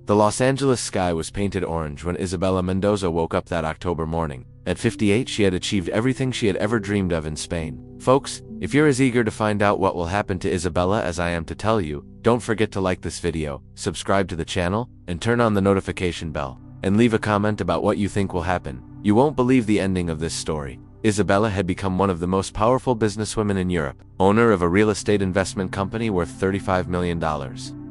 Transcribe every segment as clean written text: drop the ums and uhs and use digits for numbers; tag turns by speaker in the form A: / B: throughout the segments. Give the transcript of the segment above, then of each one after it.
A: The Los Angeles sky was painted orange when Isabella Mendoza woke up that October morning. At 58, she had achieved everything she had ever dreamed of in Spain. Folks, if you're as eager to find out what will happen to Isabella as I am to tell you, don't forget to like this video, subscribe to the channel, and turn on the notification bell, and leave a comment about what you think will happen. You won't believe the ending of this story. Isabella had become one of the most powerful businesswomen in Europe, owner of a real estate investment company worth $35 million.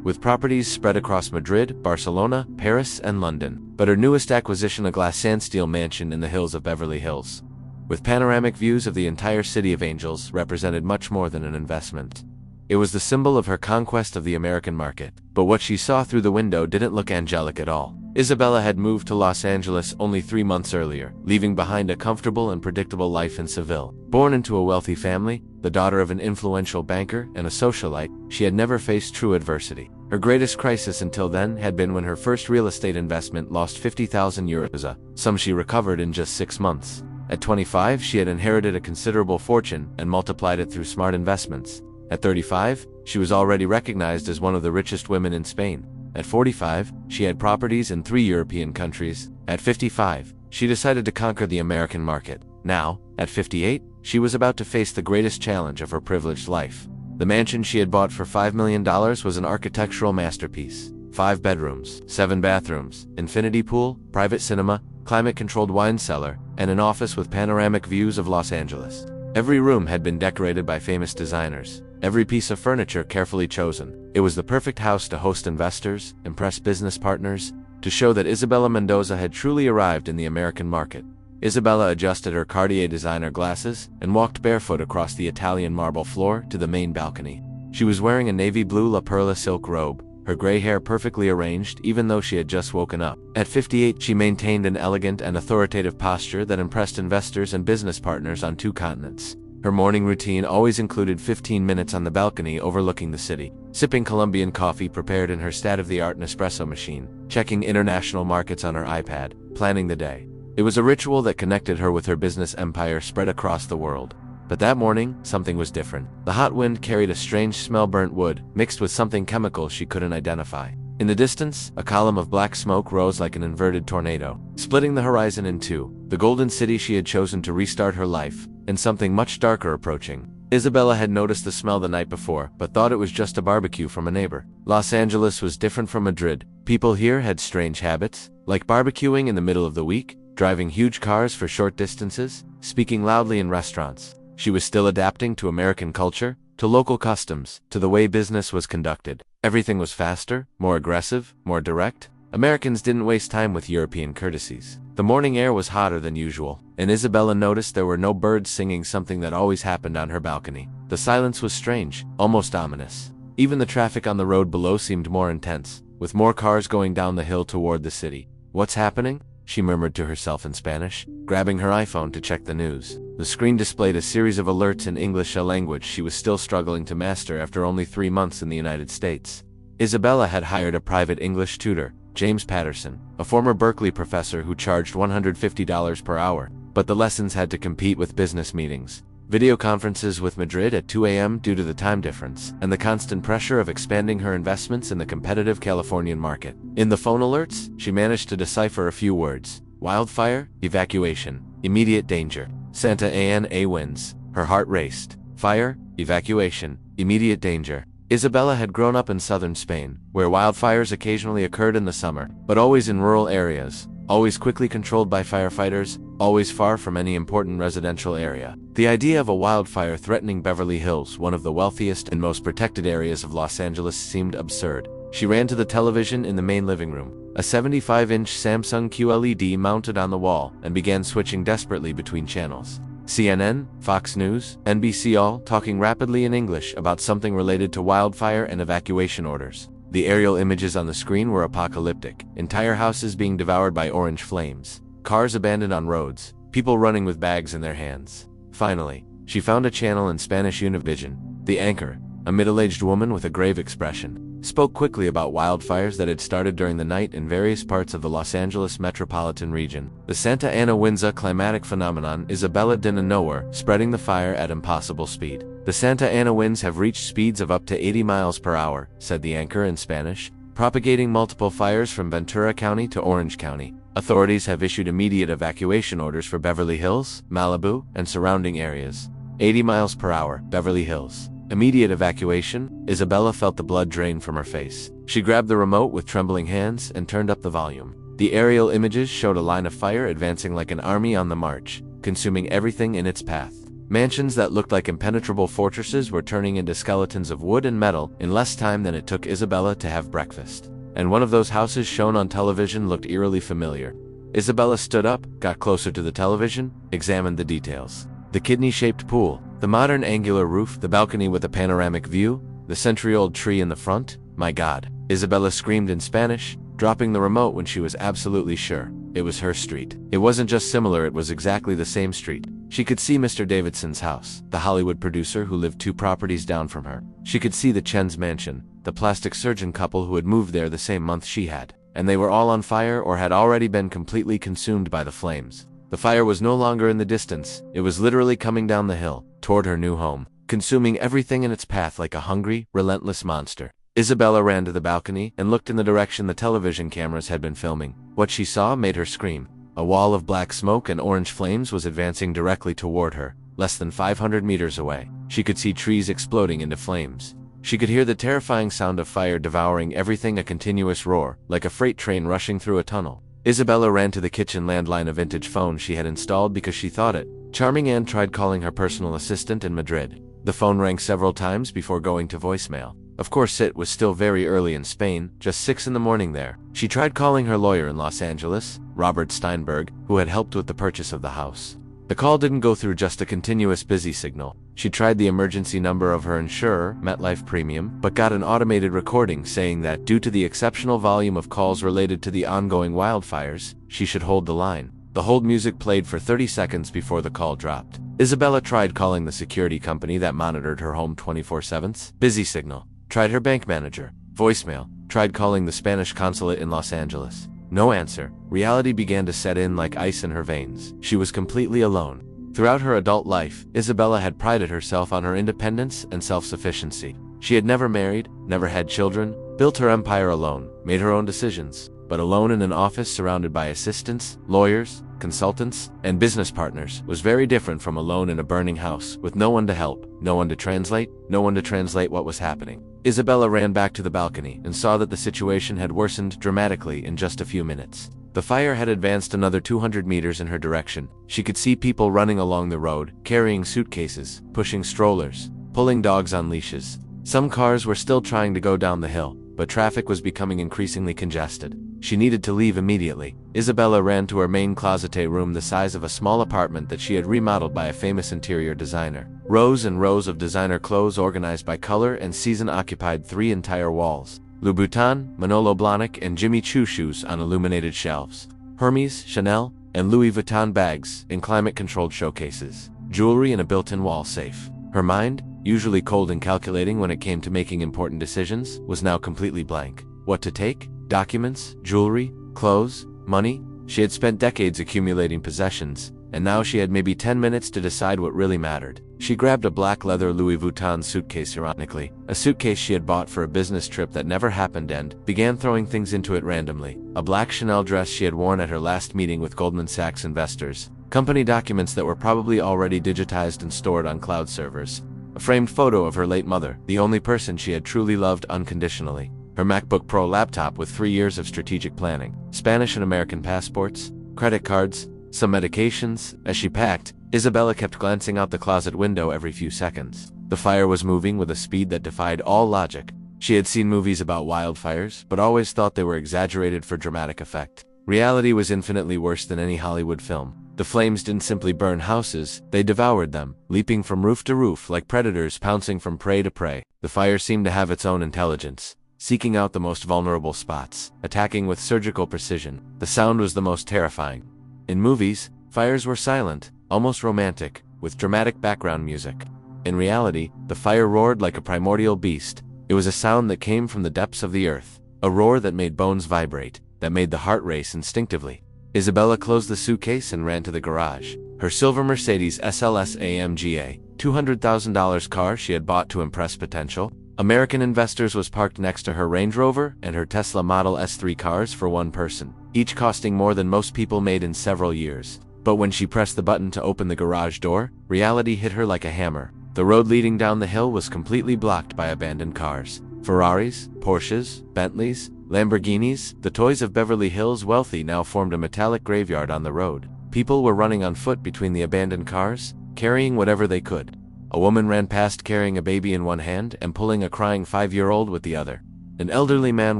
A: With properties spread across Madrid, Barcelona, Paris, and London. But her newest acquisition, a glass sandsteel mansion in the hills of Beverly Hills, with panoramic views of the entire city of angels, represented much more than an investment. It was the symbol of her conquest of the American market. But what she saw through the window didn't look angelic at all. Isabella had moved to Los Angeles only 3 months earlier, leaving behind a comfortable and predictable life in Seville. Born into a wealthy family, the daughter of an influential banker and a socialite, she had never faced true adversity. Her greatest crisis until then had been when her first real estate investment lost 50,000 euros, a sum she recovered in just 6 months. At 25, she had inherited a considerable fortune and multiplied it through smart investments. At 35, she was already recognized as one of the richest women in Spain. At 45, she had properties in 3 European countries. At 55, she decided to conquer the American market. Now, at 58, she was about to face the greatest challenge of her privileged life. The mansion she had bought for $5 million was an architectural masterpiece. 5 bedrooms, 7 bathrooms, infinity pool, private cinema, climate-controlled wine cellar, and an office with panoramic views of Los Angeles. Every room had been decorated by famous designers, every piece of furniture carefully chosen. It was the perfect house to host investors, impress business partners, to show that Isabella Mendoza had truly arrived in the American market. Isabella adjusted her Cartier designer glasses and walked barefoot across the Italian marble floor to the main balcony. She was wearing a navy blue La Perla silk robe, her gray hair perfectly arranged even though she had just woken up. At 58, she maintained an elegant and authoritative posture that impressed investors and business partners on 2 continents. Her morning routine always included 15 minutes on the balcony overlooking the city, sipping Colombian coffee prepared in her state-of-the-art Nespresso machine, checking international markets on her iPad, planning the day. It was a ritual that connected her with her business empire spread across the world. But that morning, something was different. The hot wind carried a strange smell, burnt wood, mixed with something chemical she couldn't identify. In the distance, a column of black smoke rose like an inverted tornado, splitting the horizon in 2. The golden city she had chosen to restart her life, and something much darker approaching. Isabella had noticed the smell the night before, but thought it was just a barbecue from a neighbor. Los Angeles was different from Madrid. People here had strange habits, like barbecuing in the middle of the week, driving huge cars for short distances, speaking loudly in restaurants. She was still adapting to American culture, to local customs, to the way business was conducted. Everything was faster, more aggressive, more direct. Americans didn't waste time with European courtesies. The morning air was hotter than usual, and Isabella noticed there were no birds singing, something that always happened on her balcony. The silence was strange, almost ominous. Even the traffic on the road below seemed more intense, with more cars going down the hill toward the city. "What's happening?" she murmured to herself in Spanish, grabbing her iPhone to check the news. The screen displayed a series of alerts in English, a language she was still struggling to master after only 3 months in the United States. Isabella had hired a private English tutor, James Patterson, a former Berkeley professor who charged $150 per hour, but the lessons had to compete with business meetings, video conferences with Madrid at 2 a.m. due to the time difference, and the constant pressure of expanding her investments in the competitive Californian market. In the phone alerts, she managed to decipher a few words: wildfire, evacuation, immediate danger, Santa Ana winds. Her heart raced. Fire, evacuation, immediate danger. Isabella had grown up in southern Spain, where wildfires occasionally occurred in the summer, but always in rural areas, always quickly controlled by firefighters, always far from any important residential area. The idea of a wildfire threatening Beverly Hills, one of the wealthiest and most protected areas of Los Angeles, seemed absurd. She ran to the television in the main living room, a 75-inch Samsung QLED mounted on the wall, and began switching desperately between channels. CNN, Fox News, NBC, all talking rapidly in English about something related to wildfire and evacuation orders. The aerial images on the screen were apocalyptic, entire houses being devoured by orange flames, cars abandoned on roads, people running with bags in their hands. Finally, she found a channel in Spanish Univision. The anchor, a middle-aged woman with a grave expression, spoke quickly about wildfires that had started during the night in various parts of the Los Angeles metropolitan region. The Santa Ana winds, a climatic phenomenon Isabella didn't know were spreading the fire at impossible speed. The Santa Ana winds have reached speeds of up to 80 miles per hour, said the anchor in Spanish. propagating multiple fires from Ventura County to Orange County. Authorities have issued immediate evacuation orders for Beverly Hills, Malibu, and surrounding areas. 80 miles per hour, Beverly Hills. Immediate evacuation. Isabella felt the blood drain from her face. She grabbed the remote with trembling hands and turned up the volume. The aerial images showed a line of fire advancing like an army on the march, consuming everything in its path. Mansions that looked like impenetrable fortresses were turning into skeletons of wood and metal in less time than it took Isabella to have breakfast. And one of those houses shown on television looked eerily familiar. Isabella stood up, got closer to the television, examined the details. The kidney-shaped pool, the modern angular roof, the balcony with a panoramic view, the century-old tree in the front. My God, Isabella screamed in Spanish, dropping the remote when she was absolutely sure. It was her street. It wasn't just similar, it was exactly the same street. She could see Mr. Davidson's house, the Hollywood producer who lived 2 properties down from her. She could see the Chen's mansion, the plastic surgeon couple who had moved there the same month she had. And they were all on fire or had already been completely consumed by the flames. The fire was no longer in the distance. It was literally coming down the hill, toward her new home, consuming everything in its path like a hungry, relentless monster. Isabella ran to the balcony and looked in the direction the television cameras had been filming. What she saw made her scream. A wall of black smoke and orange flames was advancing directly toward her, less than 500 meters away. She could see trees exploding into flames. She could hear the terrifying sound of fire devouring everything, a continuous roar, like a freight train rushing through a tunnel. Isabella ran to the kitchen landline, a vintage phone she had installed because she thought it. Charming Anne tried calling her personal assistant in Madrid. The phone rang several times before going to voicemail. Of course, it was still very early in Spain, just 6 in the morning there. She tried calling her lawyer in Los Angeles, Robert Steinberg, who had helped with the purchase of the house. The call didn't go through, just a continuous busy signal. She tried the emergency number of her insurer, MetLife Premium, but got an automated recording saying that due to the exceptional volume of calls related to the ongoing wildfires, she should hold the line. The hold music played for 30 seconds before the call dropped. Isabella tried calling the security company that monitored her home 24/7. Busy signal. Tried her bank manager. Voicemail. Tried calling the Spanish consulate in Los Angeles. No answer. Reality began to set in like ice in her veins. She was completely alone. Throughout her adult life, Isabella had prided herself on her independence and self-sufficiency. She had never married, never had children, built her empire alone, made her own decisions, but alone in an office surrounded by assistants, lawyers, consultants, and business partners was very different from alone in a burning house with no one to help, no one to translate what was happening. Isabella ran back to the balcony and saw that the situation had worsened dramatically in just a few minutes. The fire had advanced another 200 meters in her direction. She could see people running along the road, carrying suitcases, pushing strollers, pulling dogs on leashes. Some cars were still trying to go down the hill, but traffic was becoming increasingly congested. She needed to leave immediately. Isabella ran to her main closet room, the size of a small apartment that she had remodeled by a famous interior designer. Rows and rows of designer clothes organized by color and season occupied 3 entire walls. Louboutin, Manolo Blahnik, and Jimmy Choo shoes on illuminated shelves. Hermes, Chanel, and Louis Vuitton bags in climate-controlled showcases. Jewelry in a built-in wall safe. Her mind, usually cold and calculating when it came to making important decisions, was now completely blank. What to take? Documents, jewelry, clothes, money? She had spent decades accumulating possessions, and now she had maybe 10 minutes to decide what really mattered. She grabbed a black leather Louis Vuitton suitcase, ironically, a suitcase she had bought for a business trip that never happened, and began throwing things into it randomly. A black Chanel dress she had worn at her last meeting with Goldman Sachs investors. Company documents that were probably already digitized and stored on cloud servers. A framed photo of her late mother, the only person she had truly loved unconditionally. Her MacBook Pro laptop with 3 years of strategic planning. Spanish and American passports, credit cards, some medications. As she packed, Isabella kept glancing out the closet window every few seconds. The fire was moving with a speed that defied all logic. She had seen movies about wildfires, but always thought they were exaggerated for dramatic effect. Reality was infinitely worse than any Hollywood film. The flames didn't simply burn houses, they devoured them, leaping from roof to roof like predators pouncing from prey to prey. The fire seemed to have its own intelligence, seeking out the most vulnerable spots, attacking with surgical precision. The sound was the most terrifying. In movies, fires were silent, almost romantic, with dramatic background music. In reality, the fire roared like a primordial beast. It was a sound that came from the depths of the earth, a roar that made bones vibrate, that made the heart race instinctively. Isabella closed the suitcase and ran to the garage. Her silver Mercedes SLS AMG, $200,000 car she had bought to impress potential American Investors was parked next to her Range Rover and her Tesla Model S3 cars for one person, each costing more than most people made in several years. But when she pressed the button to open the garage door, reality hit her like a hammer. The road leading down the hill was completely blocked by abandoned cars. Ferraris, Porsches, Bentleys, Lamborghinis, the toys of Beverly Hills wealthy now formed a metallic graveyard on the road. People were running on foot between the abandoned cars, carrying whatever they could. A woman ran past carrying a baby in one hand and pulling a crying 5-year-old with the other. An elderly man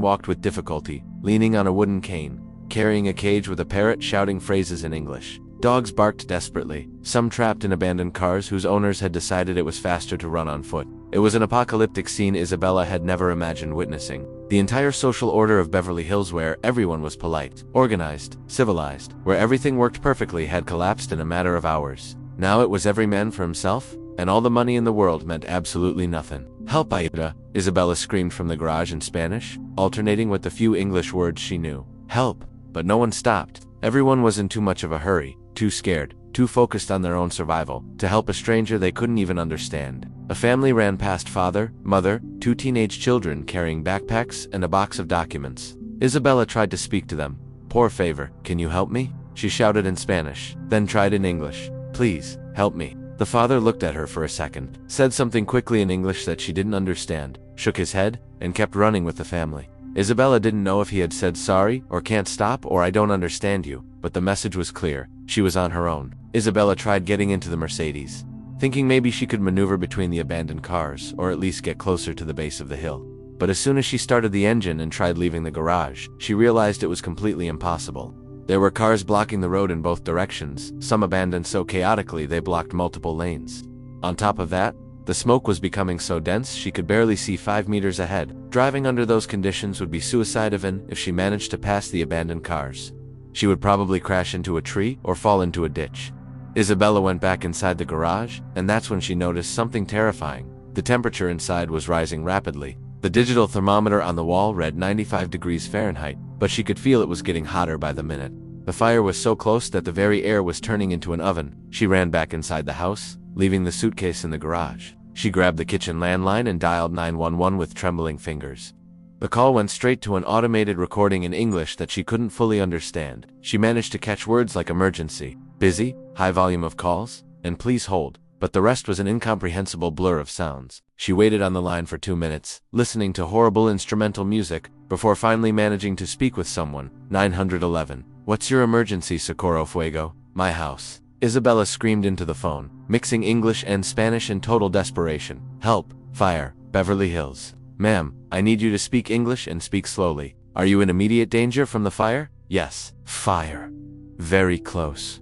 A: walked with difficulty, leaning on a wooden cane, carrying a cage with a parrot shouting phrases in English. Dogs barked desperately, some trapped in abandoned cars whose owners had decided it was faster to run on foot. It was an apocalyptic scene Isabella had never imagined witnessing. The entire social order of Beverly Hills, where everyone was polite, organized, civilized, where everything worked perfectly, had collapsed in a matter of hours. Now it was every man for himself, and all the money in the world meant absolutely nothing. "Help, Aida!" Isabella screamed from the garage in Spanish, alternating with the few English words she knew. Help! But no one stopped. Everyone was in too much of a hurry, too scared, too focused on their own survival, to help a stranger they couldn't even understand. A family ran past, father, mother, 2 teenage children carrying backpacks and a box of documents. Isabella tried to speak to them. "Por favor, can you help me?" she shouted in Spanish, then tried in English. "Please, help me." The father looked at her for a second, said something quickly in English that she didn't understand, shook his head, and kept running with the family. Isabella didn't know if he had said sorry, or can't stop, or I don't understand you, but the message was clear. She was on her own. Isabella tried getting into the Mercedes, thinking maybe she could maneuver between the abandoned cars, or at least get closer to the base of the hill. But as soon as she started the engine and tried leaving the garage, she realized it was completely impossible. There were cars blocking the road in both directions, some abandoned so chaotically they blocked multiple lanes. On top of that, the smoke was becoming so dense she could barely see 5 meters ahead. Driving under those conditions would be suicide even if she managed to pass the abandoned cars. She would probably crash into a tree or fall into a ditch. Isabella went back inside the garage, and that's when she noticed something terrifying. The temperature inside was rising rapidly. The digital thermometer on the wall read 95 degrees Fahrenheit, but she could feel it was getting hotter by the minute. The fire was so close that the very air was turning into an oven. She ran back inside the house, leaving the suitcase in the garage. She grabbed the kitchen landline and dialed 911 with trembling fingers. The call went straight to an automated recording in English that she couldn't fully understand. She managed to catch words like emergency, busy, high volume of calls, and please hold, but the rest was an incomprehensible blur of sounds. She waited on the line for 2 minutes, listening to horrible instrumental music, before finally managing to speak with someone. 911. "What's your emergency, Socorro Fuego?" "My house." Isabella screamed into the phone, mixing English and Spanish in total desperation. "Help! Fire! Beverly Hills." "Ma'am, I need you to speak English and speak slowly. Are you in immediate danger from the fire?" "Yes." "Fire. Very close.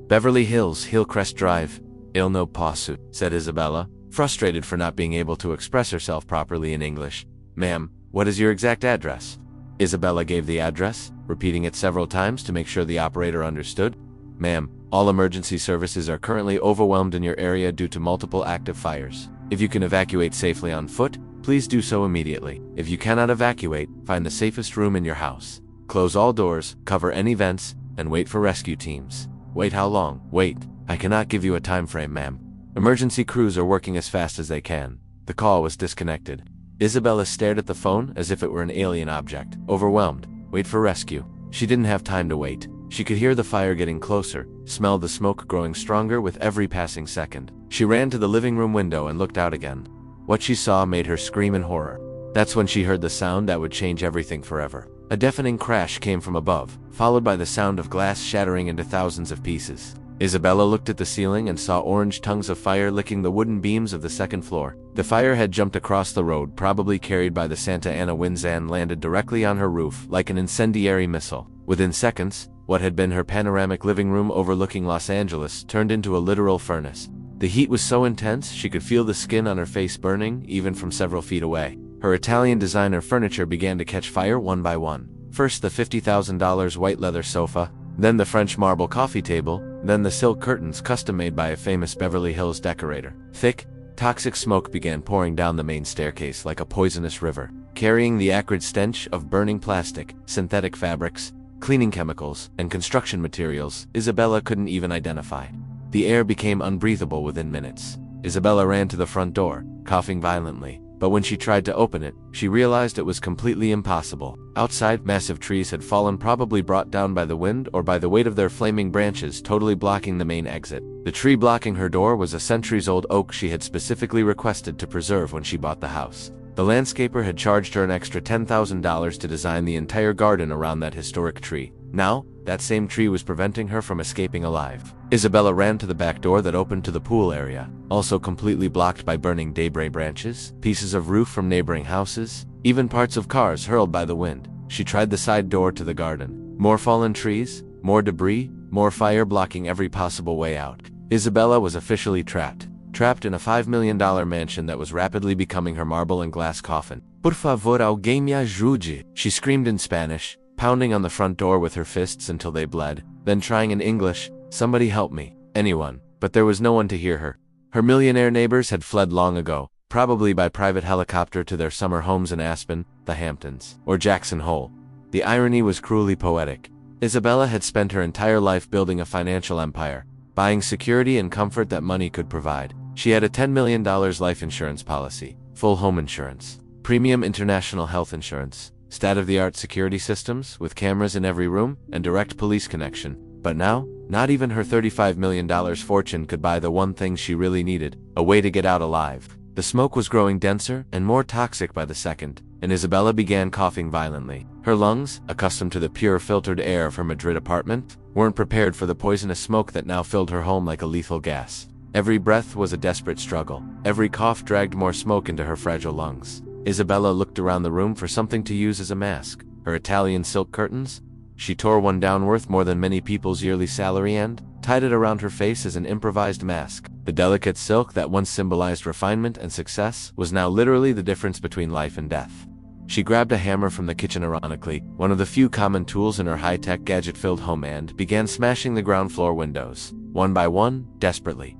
A: Beverly Hills, Hillcrest Drive." "Il no paso," said Isabella, frustrated for not being able to express herself properly in English. "Ma'am, what is your exact address?" Isabella gave the address, repeating it several times to make sure the operator understood. "Ma'am, all emergency services are currently overwhelmed in your area due to multiple active fires. If you can evacuate safely on foot, please do so immediately. If you cannot evacuate, find the safest room in your house. Close all doors, cover any vents, and wait for rescue teams." "Wait how long?" "Wait. I cannot give you a time frame, ma'am. Emergency crews are working as fast as they can." The call was disconnected. Isabella stared at the phone as if it were an alien object, overwhelmed. Wait for rescue. She didn't have time to wait. She could hear the fire getting closer, smell the smoke growing stronger with every passing second. She ran to the living room window and looked out again. What she saw made her scream in horror. That's when she heard the sound that would change everything forever. A deafening crash came from above, followed by the sound of glass shattering into thousands of pieces. Isabella looked at the ceiling and saw orange tongues of fire licking the wooden beams of the second floor. The fire had jumped across the road, probably carried by the Santa Ana winds, and landed directly on her roof like an incendiary missile. Within seconds, what had been her panoramic living room overlooking Los Angeles turned into a literal furnace. The heat was so intense she could feel the skin on her face burning, even from several feet away. Her Italian designer furniture began to catch fire one by one. First the $50,000 white leather sofa, then the French marble coffee table, then the silk curtains custom made by a famous Beverly Hills decorator. Thick, toxic smoke began pouring down the main staircase like a poisonous river, carrying the acrid stench of burning plastic, synthetic fabrics, cleaning chemicals, and construction materials Isabella couldn't even identify. The air became unbreathable within minutes. Isabella ran to the front door, coughing violently, but when she tried to open it, she realized it was completely impossible. Outside, massive trees had fallen, probably brought down by the wind or by the weight of their flaming branches, totally blocking the main exit. The tree blocking her door was a centuries-old oak she had specifically requested to preserve when she bought the house. The landscaper had charged her an extra $10,000 to design the entire garden around that historic tree. Now, that same tree was preventing her from escaping alive. Isabella ran to the back door that opened to the pool area, also completely blocked by burning debris branches, pieces of roof from neighboring houses, even parts of cars hurled by the wind. She tried the side door to the garden. More fallen trees, more debris, more fire blocking every possible way out. Isabella was officially trapped in a $5 million mansion that was rapidly becoming her marble and glass coffin. Por favor, alguém me ajude, she screamed in Spanish, pounding on the front door with her fists until they bled, then trying in English, somebody help me, anyone. But there was no one to hear her. Her millionaire neighbors had fled long ago, probably by private helicopter to their summer homes in Aspen, the Hamptons, or Jackson Hole. The irony was cruelly poetic. Isabella had spent her entire life building a financial empire, buying security and comfort that money could provide. She had a $10 million life insurance policy, full home insurance, premium international health insurance, state-of-the-art security systems with cameras in every room and direct police connection. But now, not even her $35 million fortune could buy the one thing she really needed, a way to get out alive. The smoke was growing denser and more toxic by the second, and Isabella began coughing violently. Her lungs, accustomed to the pure filtered air of her Madrid apartment, weren't prepared for the poisonous smoke that now filled her home like a lethal gas. Every breath was a desperate struggle. Every cough dragged more smoke into her fragile lungs. Isabella looked around the room for something to use as a mask. Her Italian silk curtains? She tore one down worth more than many people's yearly salary and tied it around her face as an improvised mask. The delicate silk that once symbolized refinement and success was now literally the difference between life and death. She grabbed a hammer from the kitchen, ironically, one of the few common tools in her high-tech gadget-filled home, and began smashing the ground floor windows, one by one, desperately.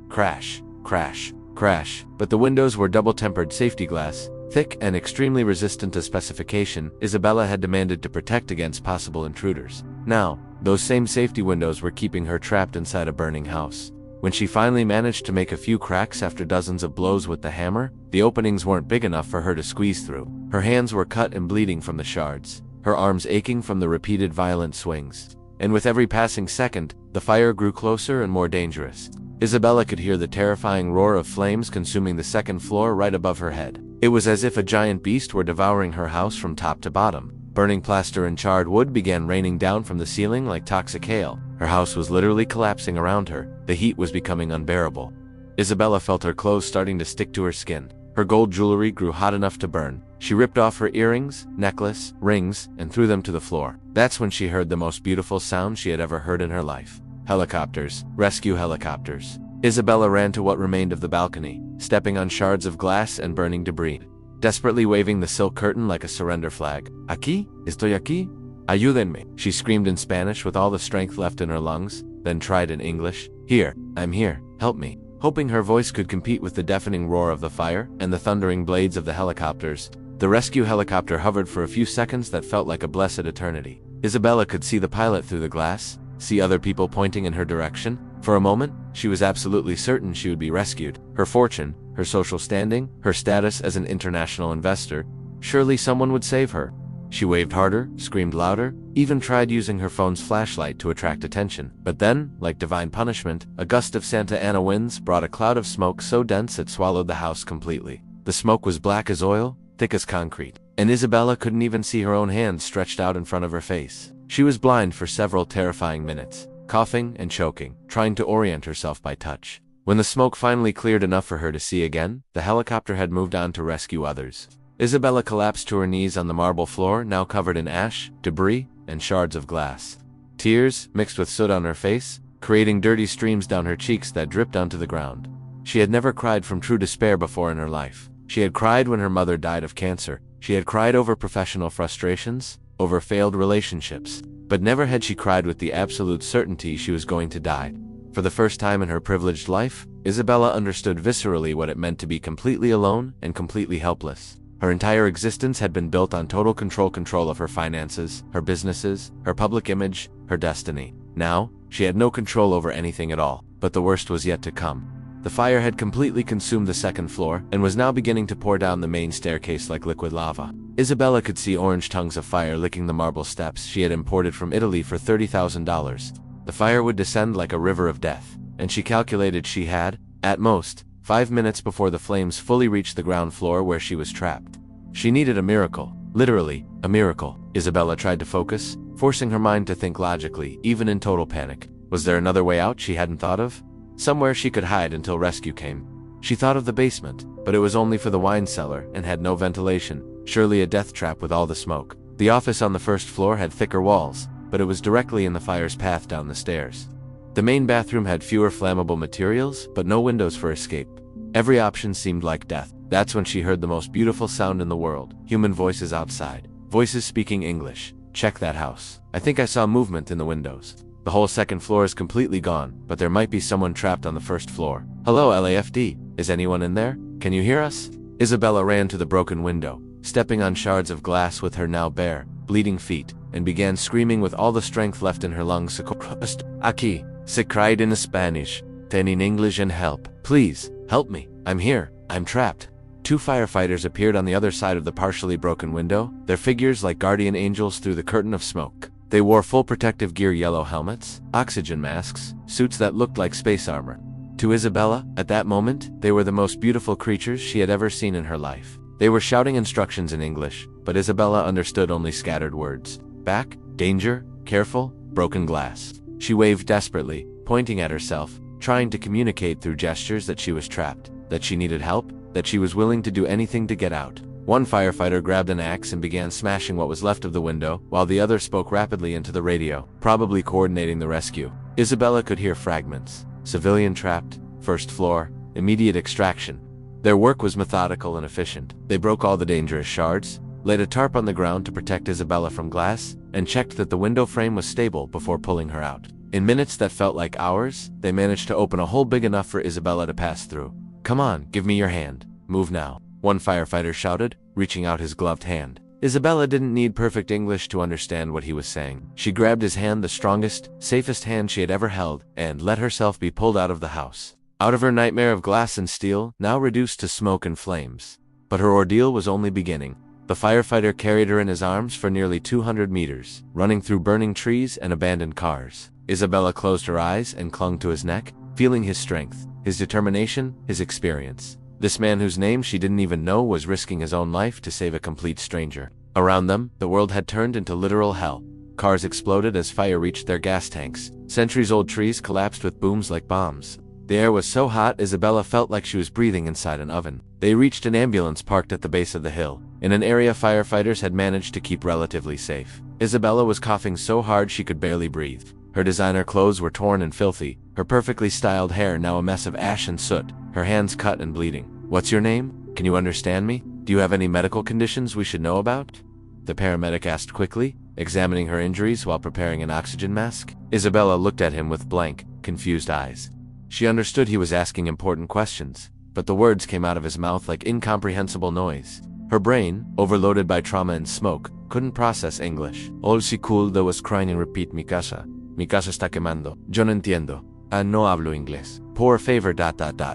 A: Crash, crash, crash. But the windows were double-tempered safety glass, thick and extremely resistant to specification Isabella had demanded to protect against possible intruders. Now, those same safety windows were keeping her trapped inside a burning house. When she finally managed to make a few cracks after dozens of blows with the hammer, the openings weren't big enough for her to squeeze through. Her hands were cut and bleeding from the shards, her arms aching from the repeated violent swings. And with every passing second, the fire grew closer and more dangerous. Isabella could hear the terrifying roar of flames consuming the second floor right above her head. It was as if a giant beast were devouring her house from top to bottom. Burning plaster and charred wood began raining down from the ceiling like toxic hail. Her house was literally collapsing around her. The heat was becoming unbearable. Isabella felt her clothes starting to stick to her skin. Her gold jewelry grew hot enough to burn. She ripped off her earrings, necklace, rings, and threw them to the floor. That's when she heard the most beautiful sound she had ever heard in her life. Helicopters. Rescue helicopters. Isabella ran to what remained of the balcony, stepping on shards of glass and burning debris, desperately waving the silk curtain like a surrender flag. Aquí? Estoy aquí? Ayúdenme, she screamed in Spanish with all the strength left in her lungs, then tried in English. Here, I'm here, help me. Hoping her voice could compete with the deafening roar of the fire and the thundering blades of the helicopters, the rescue helicopter hovered for a few seconds that felt like a blessed eternity. Isabella could see the pilot through the glass, see other people pointing in her direction. For a moment, she was absolutely certain she would be rescued. Her fortune, her social standing, her status as an international investor, surely someone would save her. She waved harder, screamed louder, even tried using her phone's flashlight to attract attention. But then, like divine punishment, a gust of Santa Ana winds brought a cloud of smoke so dense it swallowed the house completely. The smoke was black as oil, thick as concrete, and Isabella couldn't even see her own hands stretched out in front of her face. She was blind for several terrifying minutes, coughing and choking, trying to orient herself by touch. When the smoke finally cleared enough for her to see again, the helicopter had moved on to rescue others. Isabella collapsed to her knees on the marble floor, now covered in ash, debris, and shards of glass. Tears, mixed with soot on her face, creating dirty streams down her cheeks that dripped onto the ground. She had never cried from true despair before in her life. She had cried when her mother died of cancer. She had cried over professional frustrations, over failed relationships. But never had she cried with the absolute certainty she was going to die. For the first time in her privileged life, Isabella understood viscerally what it meant to be completely alone and completely helpless. Her entire existence had been built on total control of her finances, her businesses, her public image, her destiny. Now, she had no control over anything at all, but the worst was yet to come. The fire had completely consumed the second floor and was now beginning to pour down the main staircase like liquid lava. Isabella could see orange tongues of fire licking the marble steps she had imported from Italy for $30,000. The fire would descend like a river of death, and she calculated she had, at most, 5 minutes before the flames fully reached the ground floor where she was trapped. She needed a miracle. Literally, a miracle. Isabella tried to focus, forcing her mind to think logically, even in total panic. Was there another way out she hadn't thought of? Somewhere she could hide until rescue came. She thought of the basement, but it was only for the wine cellar and had no ventilation, surely a death trap with all the smoke. The office on the first floor had thicker walls, but it was directly in the fire's path down the stairs. The main bathroom had fewer flammable materials, but no windows for escape. Every option seemed like death. That's when she heard the most beautiful sound in the world. Human voices outside. Voices speaking English. Check that house. I think I saw movement in the windows. The whole second floor is completely gone, but there might be someone trapped on the first floor. Hello, LAFD. Is anyone in there? Can you hear us? Isabella ran to the broken window, stepping on shards of glass with her now bare, bleeding feet, and began screaming with all the strength left in her lungs. Aquí, se cried in Spanish, then in English, and help. Please, help me. I'm here. I'm trapped. 2 firefighters appeared on the other side of the partially broken window, their figures like guardian angels through the curtain of smoke. They wore full protective gear, yellow helmets, oxygen masks, suits that looked like space armor. To Isabella, at that moment, they were the most beautiful creatures she had ever seen in her life. They were shouting instructions in English, but Isabella understood only scattered words. Back, danger, careful, broken glass. She waved desperately, pointing at herself, trying to communicate through gestures that she was trapped, that she needed help, that she was willing to do anything to get out. One firefighter grabbed an axe and began smashing what was left of the window, while the other spoke rapidly into the radio, probably coordinating the rescue. Isabella could hear fragments. Civilian trapped, first floor, immediate extraction. Their work was methodical and efficient. They broke all the dangerous shards, laid a tarp on the ground to protect Isabella from glass, and checked that the window frame was stable before pulling her out. In minutes that felt like hours, they managed to open a hole big enough for Isabella to pass through. Come on, give me your hand. Move now. One firefighter shouted, reaching out his gloved hand. Isabella didn't need perfect English to understand what he was saying. She grabbed his hand, the strongest, safest hand she had ever held, and let herself be pulled out of the house. Out of her nightmare of glass and steel, now reduced to smoke and flames. But her ordeal was only beginning. The firefighter carried her in his arms for nearly 200 meters, running through burning trees and abandoned cars. Isabella closed her eyes and clung to his neck, feeling his strength, his determination, his experience. This man whose name she didn't even know was risking his own life to save a complete stranger. Around them, the world had turned into literal hell. Cars exploded as fire reached their gas tanks. Centuries-old trees collapsed with booms like bombs. The air was so hot, Isabella felt like she was breathing inside an oven. They reached an ambulance parked at the base of the hill, in an area firefighters had managed to keep relatively safe. Isabella was coughing so hard she could barely breathe. Her designer clothes were torn and filthy, her perfectly styled hair now a mess of ash and soot, her hands cut and bleeding. What's your name? Can you understand me? Do you have any medical conditions we should know about? The paramedic asked quickly, examining her injuries while preparing an oxygen mask. Isabella looked at him with blank, confused eyes. She understood he was asking important questions, but the words came out of his mouth like incomprehensible noise. Her brain, overloaded by trauma and smoke, couldn't process English. All she could was crying and repeat, Mi casa. Mi casa está quemando. Yo no entiendo. No hablo inglés. Por favor, ...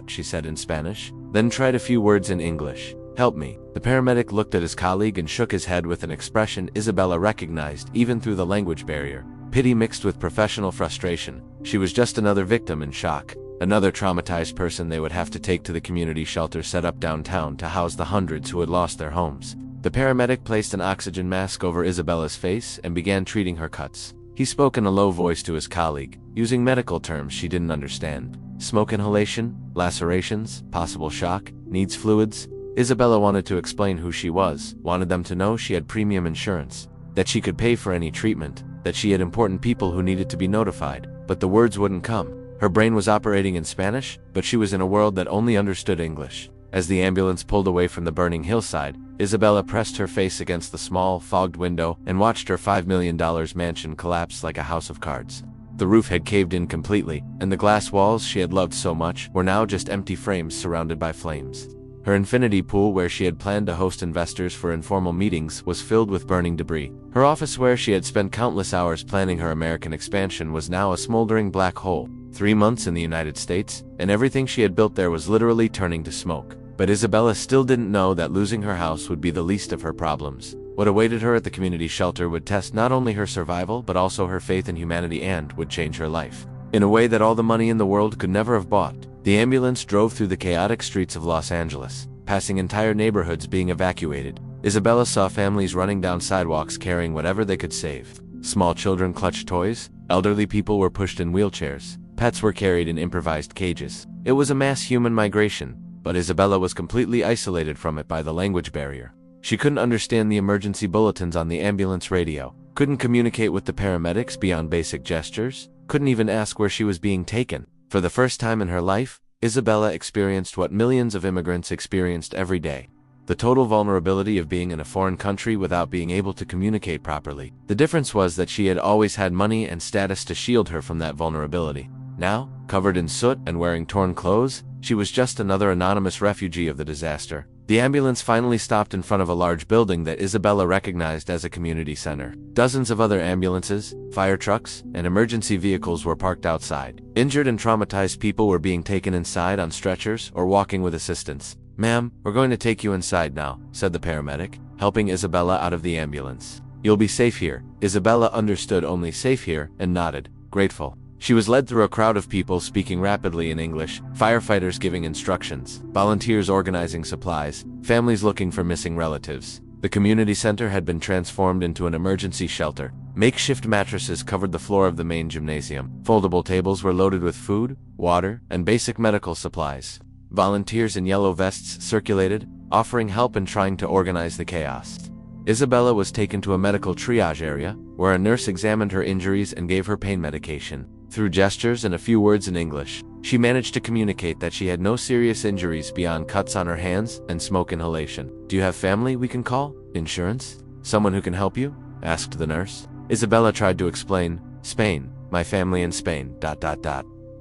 A: she said in Spanish, then tried a few words in English. Help me. The paramedic looked at his colleague and shook his head with an expression Isabella recognized even through the language barrier. Pity mixed with professional frustration. She was just another victim in shock. Another traumatized person they would have to take to the community shelter set up downtown to house the hundreds who had lost their homes. The paramedic placed an oxygen mask over Isabella's face and began treating her cuts. He spoke in a low voice to his colleague, using medical terms she didn't understand. Smoke inhalation, lacerations, possible shock, needs fluids. Isabella wanted to explain who she was, wanted them to know she had premium insurance, that she could pay for any treatment, that she had important people who needed to be notified, but the words wouldn't come. Her brain was operating in Spanish, but she was in a world that only understood English. As the ambulance pulled away from the burning hillside, Isabella pressed her face against the small, fogged window and watched her $5 million mansion collapse like a house of cards. The roof had caved in completely, and the glass walls she had loved so much were now just empty frames surrounded by flames. Her infinity pool, where she had planned to host investors for informal meetings, was filled with burning debris. Her office, where she had spent countless hours planning her American expansion, was now a smoldering black hole. 3 months in the United States, and everything she had built there was literally turning to smoke. But Isabella still didn't know that losing her house would be the least of her problems. What awaited her at the community shelter would test not only her survival but also her faith in humanity and would change her life in a way that all the money in the world could never have bought. The ambulance drove through the chaotic streets of Los Angeles, passing entire neighborhoods being evacuated. Isabella saw families running down sidewalks carrying whatever they could save. Small children clutched toys, elderly people were pushed in wheelchairs, pets were carried in improvised cages. It was a mass human migration, but Isabella was completely isolated from it by the language barrier. She couldn't understand the emergency bulletins on the ambulance radio, couldn't communicate with the paramedics beyond basic gestures, couldn't even ask where she was being taken. For the first time in her life, Isabella experienced what millions of immigrants experienced every day: the total vulnerability of being in a foreign country without being able to communicate properly. The difference was that she had always had money and status to shield her from that vulnerability. Now, covered in soot and wearing torn clothes, she was just another anonymous refugee of the disaster. The ambulance finally stopped in front of a large building that Isabella recognized as a community center. Dozens of other ambulances, fire trucks, and emergency vehicles were parked outside. Injured and traumatized people were being taken inside on stretchers or walking with assistance. "Ma'am, we're going to take you inside now," said the paramedic, helping Isabella out of the ambulance. "You'll be safe here." Isabella understood only "safe here" and nodded, grateful. She was led through a crowd of people speaking rapidly in English, firefighters giving instructions, volunteers organizing supplies, families looking for missing relatives. The community center had been transformed into an emergency shelter. Makeshift mattresses covered the floor of the main gymnasium. Foldable tables were loaded with food, water, and basic medical supplies. Volunteers in yellow vests circulated, offering help and trying to organize the chaos. Isabella was taken to a medical triage area, where a nurse examined her injuries and gave her pain medication. Through gestures and a few words in English, she managed to communicate that she had no serious injuries beyond cuts on her hands and smoke inhalation. "Do you have family we can call? Insurance? Someone who can help you?" asked the nurse. Isabella tried to explain, "Spain, my family in Spain, ..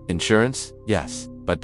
A: Insurance? Yes, but ...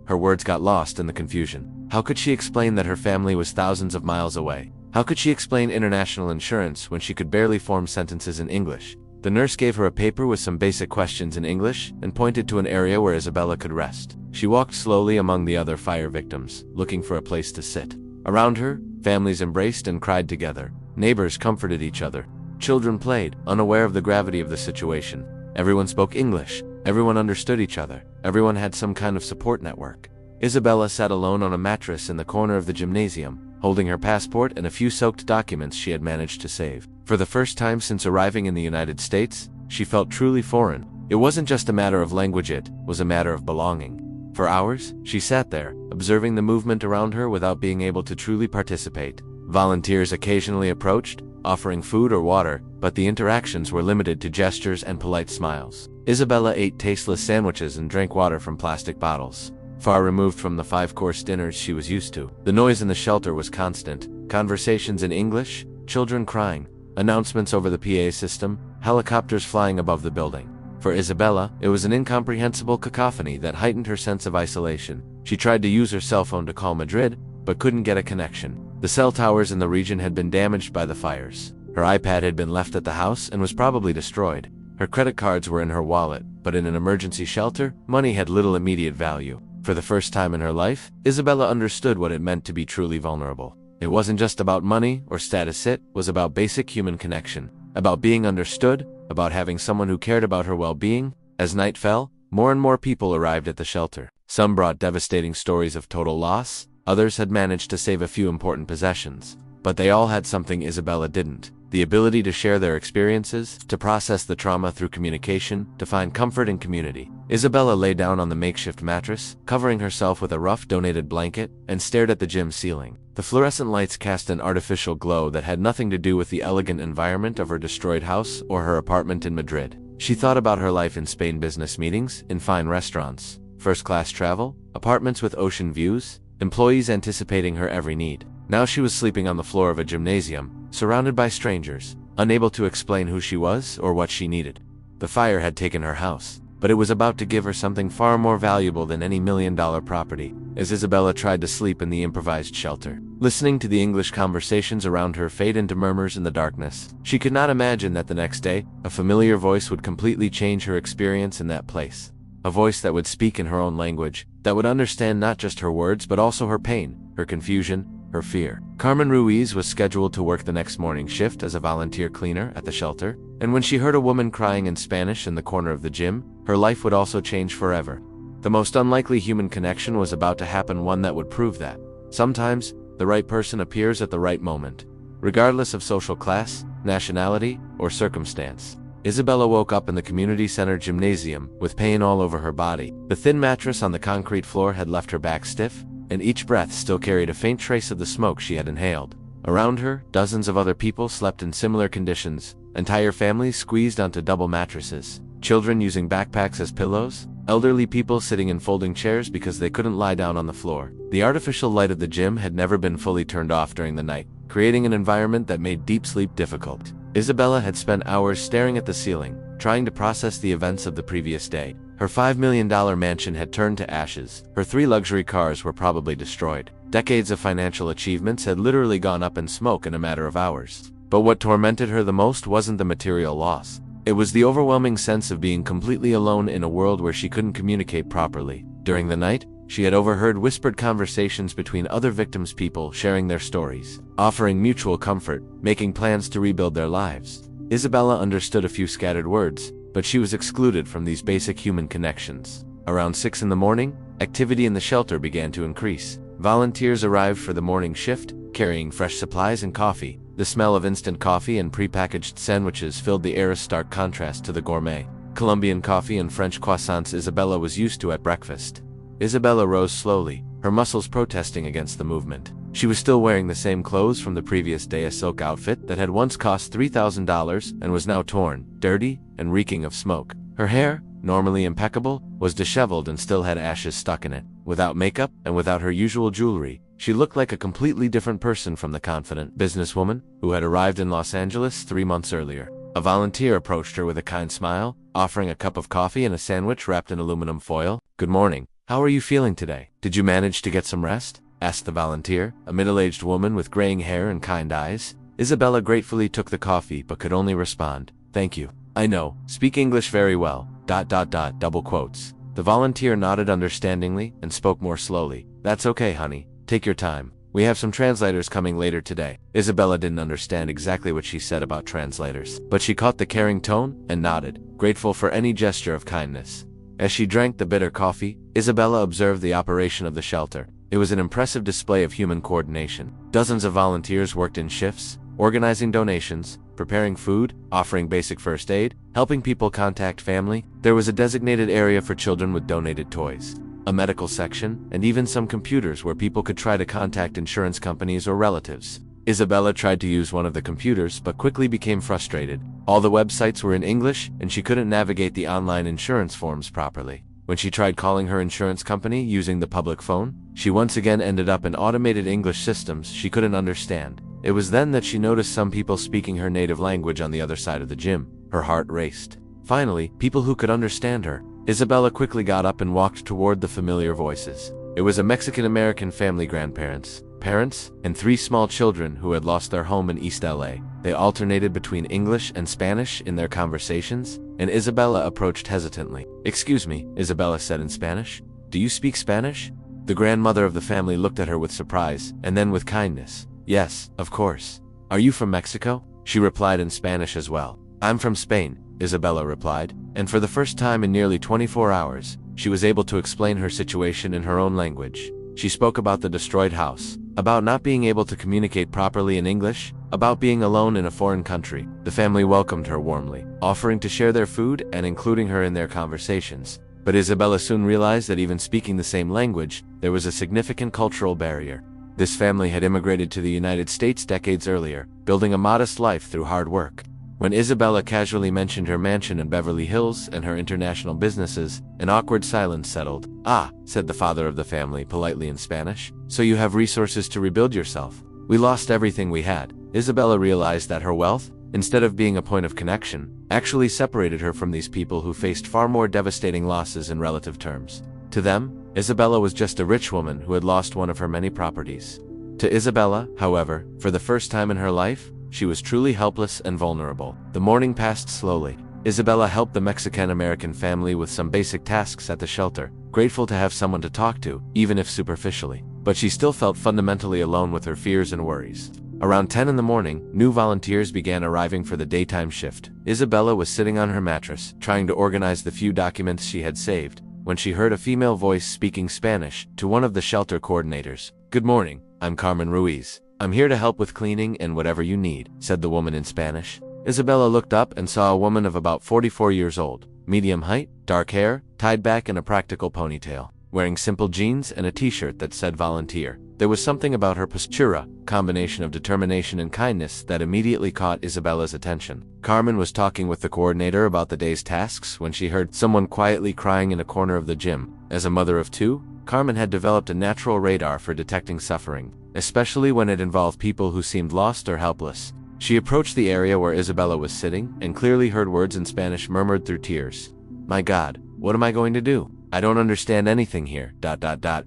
A: Her words got lost in the confusion. How could she explain that her family was thousands of miles away? How could she explain international insurance when she could barely form sentences in English? The nurse gave her a paper with some basic questions in English and pointed to an area where Isabella could rest. She walked slowly among the other fire victims, looking for a place to sit. Around her, families embraced and cried together. Neighbors comforted each other. Children played, unaware of the gravity of the situation. Everyone spoke English. Everyone understood each other. Everyone had some kind of support network. Isabella sat alone on a mattress in the corner of the gymnasium, holding her passport and a few soaked documents she had managed to save. For the first time since arriving in the United States, she felt truly foreign. It wasn't just a matter of language, it was a matter of belonging. For hours, she sat there, observing the movement around her without being able to truly participate. Volunteers occasionally approached, offering food or water, but the interactions were limited to gestures and polite smiles. Isabella ate tasteless sandwiches and drank water from plastic bottles, far removed from the 5-course dinners she was used to. The noise in the shelter was constant. Conversations in English, children crying, announcements over the PA system, helicopters flying above the building. For Isabella, it was an incomprehensible cacophony that heightened her sense of isolation. She tried to use her cell phone to call Madrid, but couldn't get a connection. The cell towers in the region had been damaged by the fires. Her iPad had been left at the house and was probably destroyed. Her credit cards were in her wallet, but in an emergency shelter, money had little immediate value. For the first time in her life, Isabella understood what it meant to be truly vulnerable. It wasn't just about money or status, it was about basic human connection, about being understood, about having someone who cared about her well-being. As night fell, more and more people arrived at the shelter. Some brought devastating stories of total loss, others had managed to save a few important possessions. But they all had something Isabella didn't: the ability to share their experiences, to process the trauma through communication, to find comfort in community. Isabella lay down on the makeshift mattress, covering herself with a rough donated blanket, and stared at the gym ceiling. The fluorescent lights cast an artificial glow that had nothing to do with the elegant environment of her destroyed house or her apartment in Madrid. She thought about her life in Spain: business meetings, in fine restaurants, first-class travel, apartments with ocean views, employees anticipating her every need. Now she was sleeping on the floor of a gymnasium, surrounded by strangers, unable to explain who she was or what she needed. The fire had taken her house, but it was about to give her something far more valuable than any million-dollar property. As Isabella tried to sleep in the improvised shelter, listening to the English conversations around her fade into murmurs in the darkness, she could not imagine that the next day, a familiar voice would completely change her experience in that place. a voice that would speak in her own language, that would understand not just her words but also her pain, her confusion, her fear. Carmen Ruiz was scheduled to work the next morning shift as a volunteer cleaner at the shelter, and when she heard a woman crying in Spanish in the corner of the gym, her life would also change forever. The most unlikely human connection was about to happen, one that would prove that sometimes the right person appears at the right moment, regardless of social class, nationality, or circumstance. Isabella woke up in the community center gymnasium with pain all over her body. The thin mattress on the concrete floor had left her back stiff, and each breath still carried a faint trace of the smoke she had inhaled. Around her, dozens of other people slept in similar conditions, entire families squeezed onto double mattresses, children using backpacks as pillows, elderly people sitting in folding chairs because they couldn't lie down on the floor. The artificial light of the gym had never been fully turned off during the night, creating an environment that made deep sleep difficult. Isabella had spent hours staring at the ceiling, trying to process the events of the previous day. Her $5 million mansion had turned to ashes. Her 3 luxury cars were probably destroyed. Decades of financial achievements had literally gone up in smoke in a matter of hours. But what tormented her the most wasn't the material loss. It was the overwhelming sense of being completely alone in a world where she couldn't communicate properly. During the night, she had overheard whispered conversations between other victims, people sharing their stories, offering mutual comfort, making plans to rebuild their lives. Isabella understood a few scattered words, but she was excluded from these basic human connections. Around 6 in the morning, activity in the shelter began to increase. Volunteers arrived for the morning shift, carrying fresh supplies and coffee. The smell of instant coffee and prepackaged sandwiches filled the air, a stark contrast to the gourmet Colombian coffee and French croissants Isabella was used to at breakfast. Isabella rose slowly, her muscles protesting against the movement. She was still wearing the same clothes from the previous day, a silk outfit that had once cost $3,000 and was now torn, dirty, and reeking of smoke. Her hair, normally impeccable, was disheveled and still had ashes stuck in it. Without makeup and without her usual jewelry, she looked like a completely different person from the confident businesswoman who had arrived in Los Angeles 3 months earlier. A volunteer approached her with a kind smile, offering a cup of coffee and a sandwich wrapped in aluminum foil. "Good morning. How are you feeling today? Did you manage to get some rest?" asked the volunteer, a middle-aged woman with graying hair and kind eyes. Isabella gratefully took the coffee but could only respond, "Thank you. I know, speak English very well, ... double quotes. The volunteer nodded understandingly and spoke more slowly. "That's okay, honey. Take your time. We have some translators coming later today." Isabella didn't understand exactly what she said about translators, but she caught the caring tone and nodded, grateful for any gesture of kindness. As she drank the bitter coffee, Isabella observed the operation of the shelter. It was an impressive display of human coordination. Dozens of volunteers worked in shifts, organizing donations, preparing food, offering basic first aid, helping people contact family. There was a designated area for children with donated toys, a medical section, and even some computers where people could try to contact insurance companies or relatives. Isabella tried to use one of the computers but quickly became frustrated. All the websites were in English and she couldn't navigate the online insurance forms properly. When she tried calling her insurance company using the public phone, she once again ended up in automated English systems she couldn't understand. It was then that she noticed some people speaking her native language on the other side of the gym. Her heart raced. Finally, people who could understand her. Isabella quickly got up and walked toward the familiar voices. It was a Mexican-American family, grandparents, parents, and 3 small children who had lost their home in East LA. They alternated between English and Spanish in their conversations, and Isabella approached hesitantly. "Excuse me," Isabella said in Spanish. "Do you speak Spanish?" The grandmother of the family looked at her with surprise, and then with kindness. "Yes, of course. Are you from Mexico?" She replied in Spanish as well. "I'm from Spain," Isabella replied, and for the first time in nearly 24 hours, she was able to explain her situation in her own language. She spoke about the destroyed house, about not being able to communicate properly in English, about being alone in a foreign country. The family welcomed her warmly, offering to share their food and including her in their conversations. But Isabella soon realized that even speaking the same language, there was a significant cultural barrier. This family had immigrated to the United States decades earlier, building a modest life through hard work. When Isabella casually mentioned her mansion in Beverly Hills and her international businesses, an awkward silence settled. "Ah," said the father of the family politely in Spanish, "so you have resources to rebuild yourself." "We lost everything we had." Isabella realized that her wealth, instead of being a point of connection, actually separated her from these people who faced far more devastating losses in relative terms. To them, Isabella was just a rich woman who had lost one of her many properties. To Isabella, however, for the first time in her life, she was truly helpless and vulnerable. The morning passed slowly. Isabella helped the Mexican-American family with some basic tasks at the shelter, grateful to have someone to talk to, even if superficially. But she still felt fundamentally alone with her fears and worries. Around 10 in the morning, new volunteers began arriving for the daytime shift. Isabella was sitting on her mattress, trying to organize the few documents she had saved, when she heard a female voice speaking Spanish to one of the shelter coordinators. "Good morning, I'm Carmen Ruiz. I'm here to help with cleaning and whatever you need," said the woman in Spanish. Isabella looked up and saw a woman of about 44 years old, medium height, dark hair, tied back in a practical ponytail, wearing simple jeans and a t-shirt that said volunteer. There was something about her postura, combination of determination and kindness, that immediately caught Isabella's attention. Carmen was talking with the coordinator about the day's tasks when she heard someone quietly crying in a corner of the gym. As a mother of two, Carmen had developed a natural radar for detecting suffering, especially when it involved people who seemed lost or helpless. She approached the area where Isabella was sitting and clearly heard words in Spanish murmured through tears. "My God, what am I going to do? I don't understand anything here, ...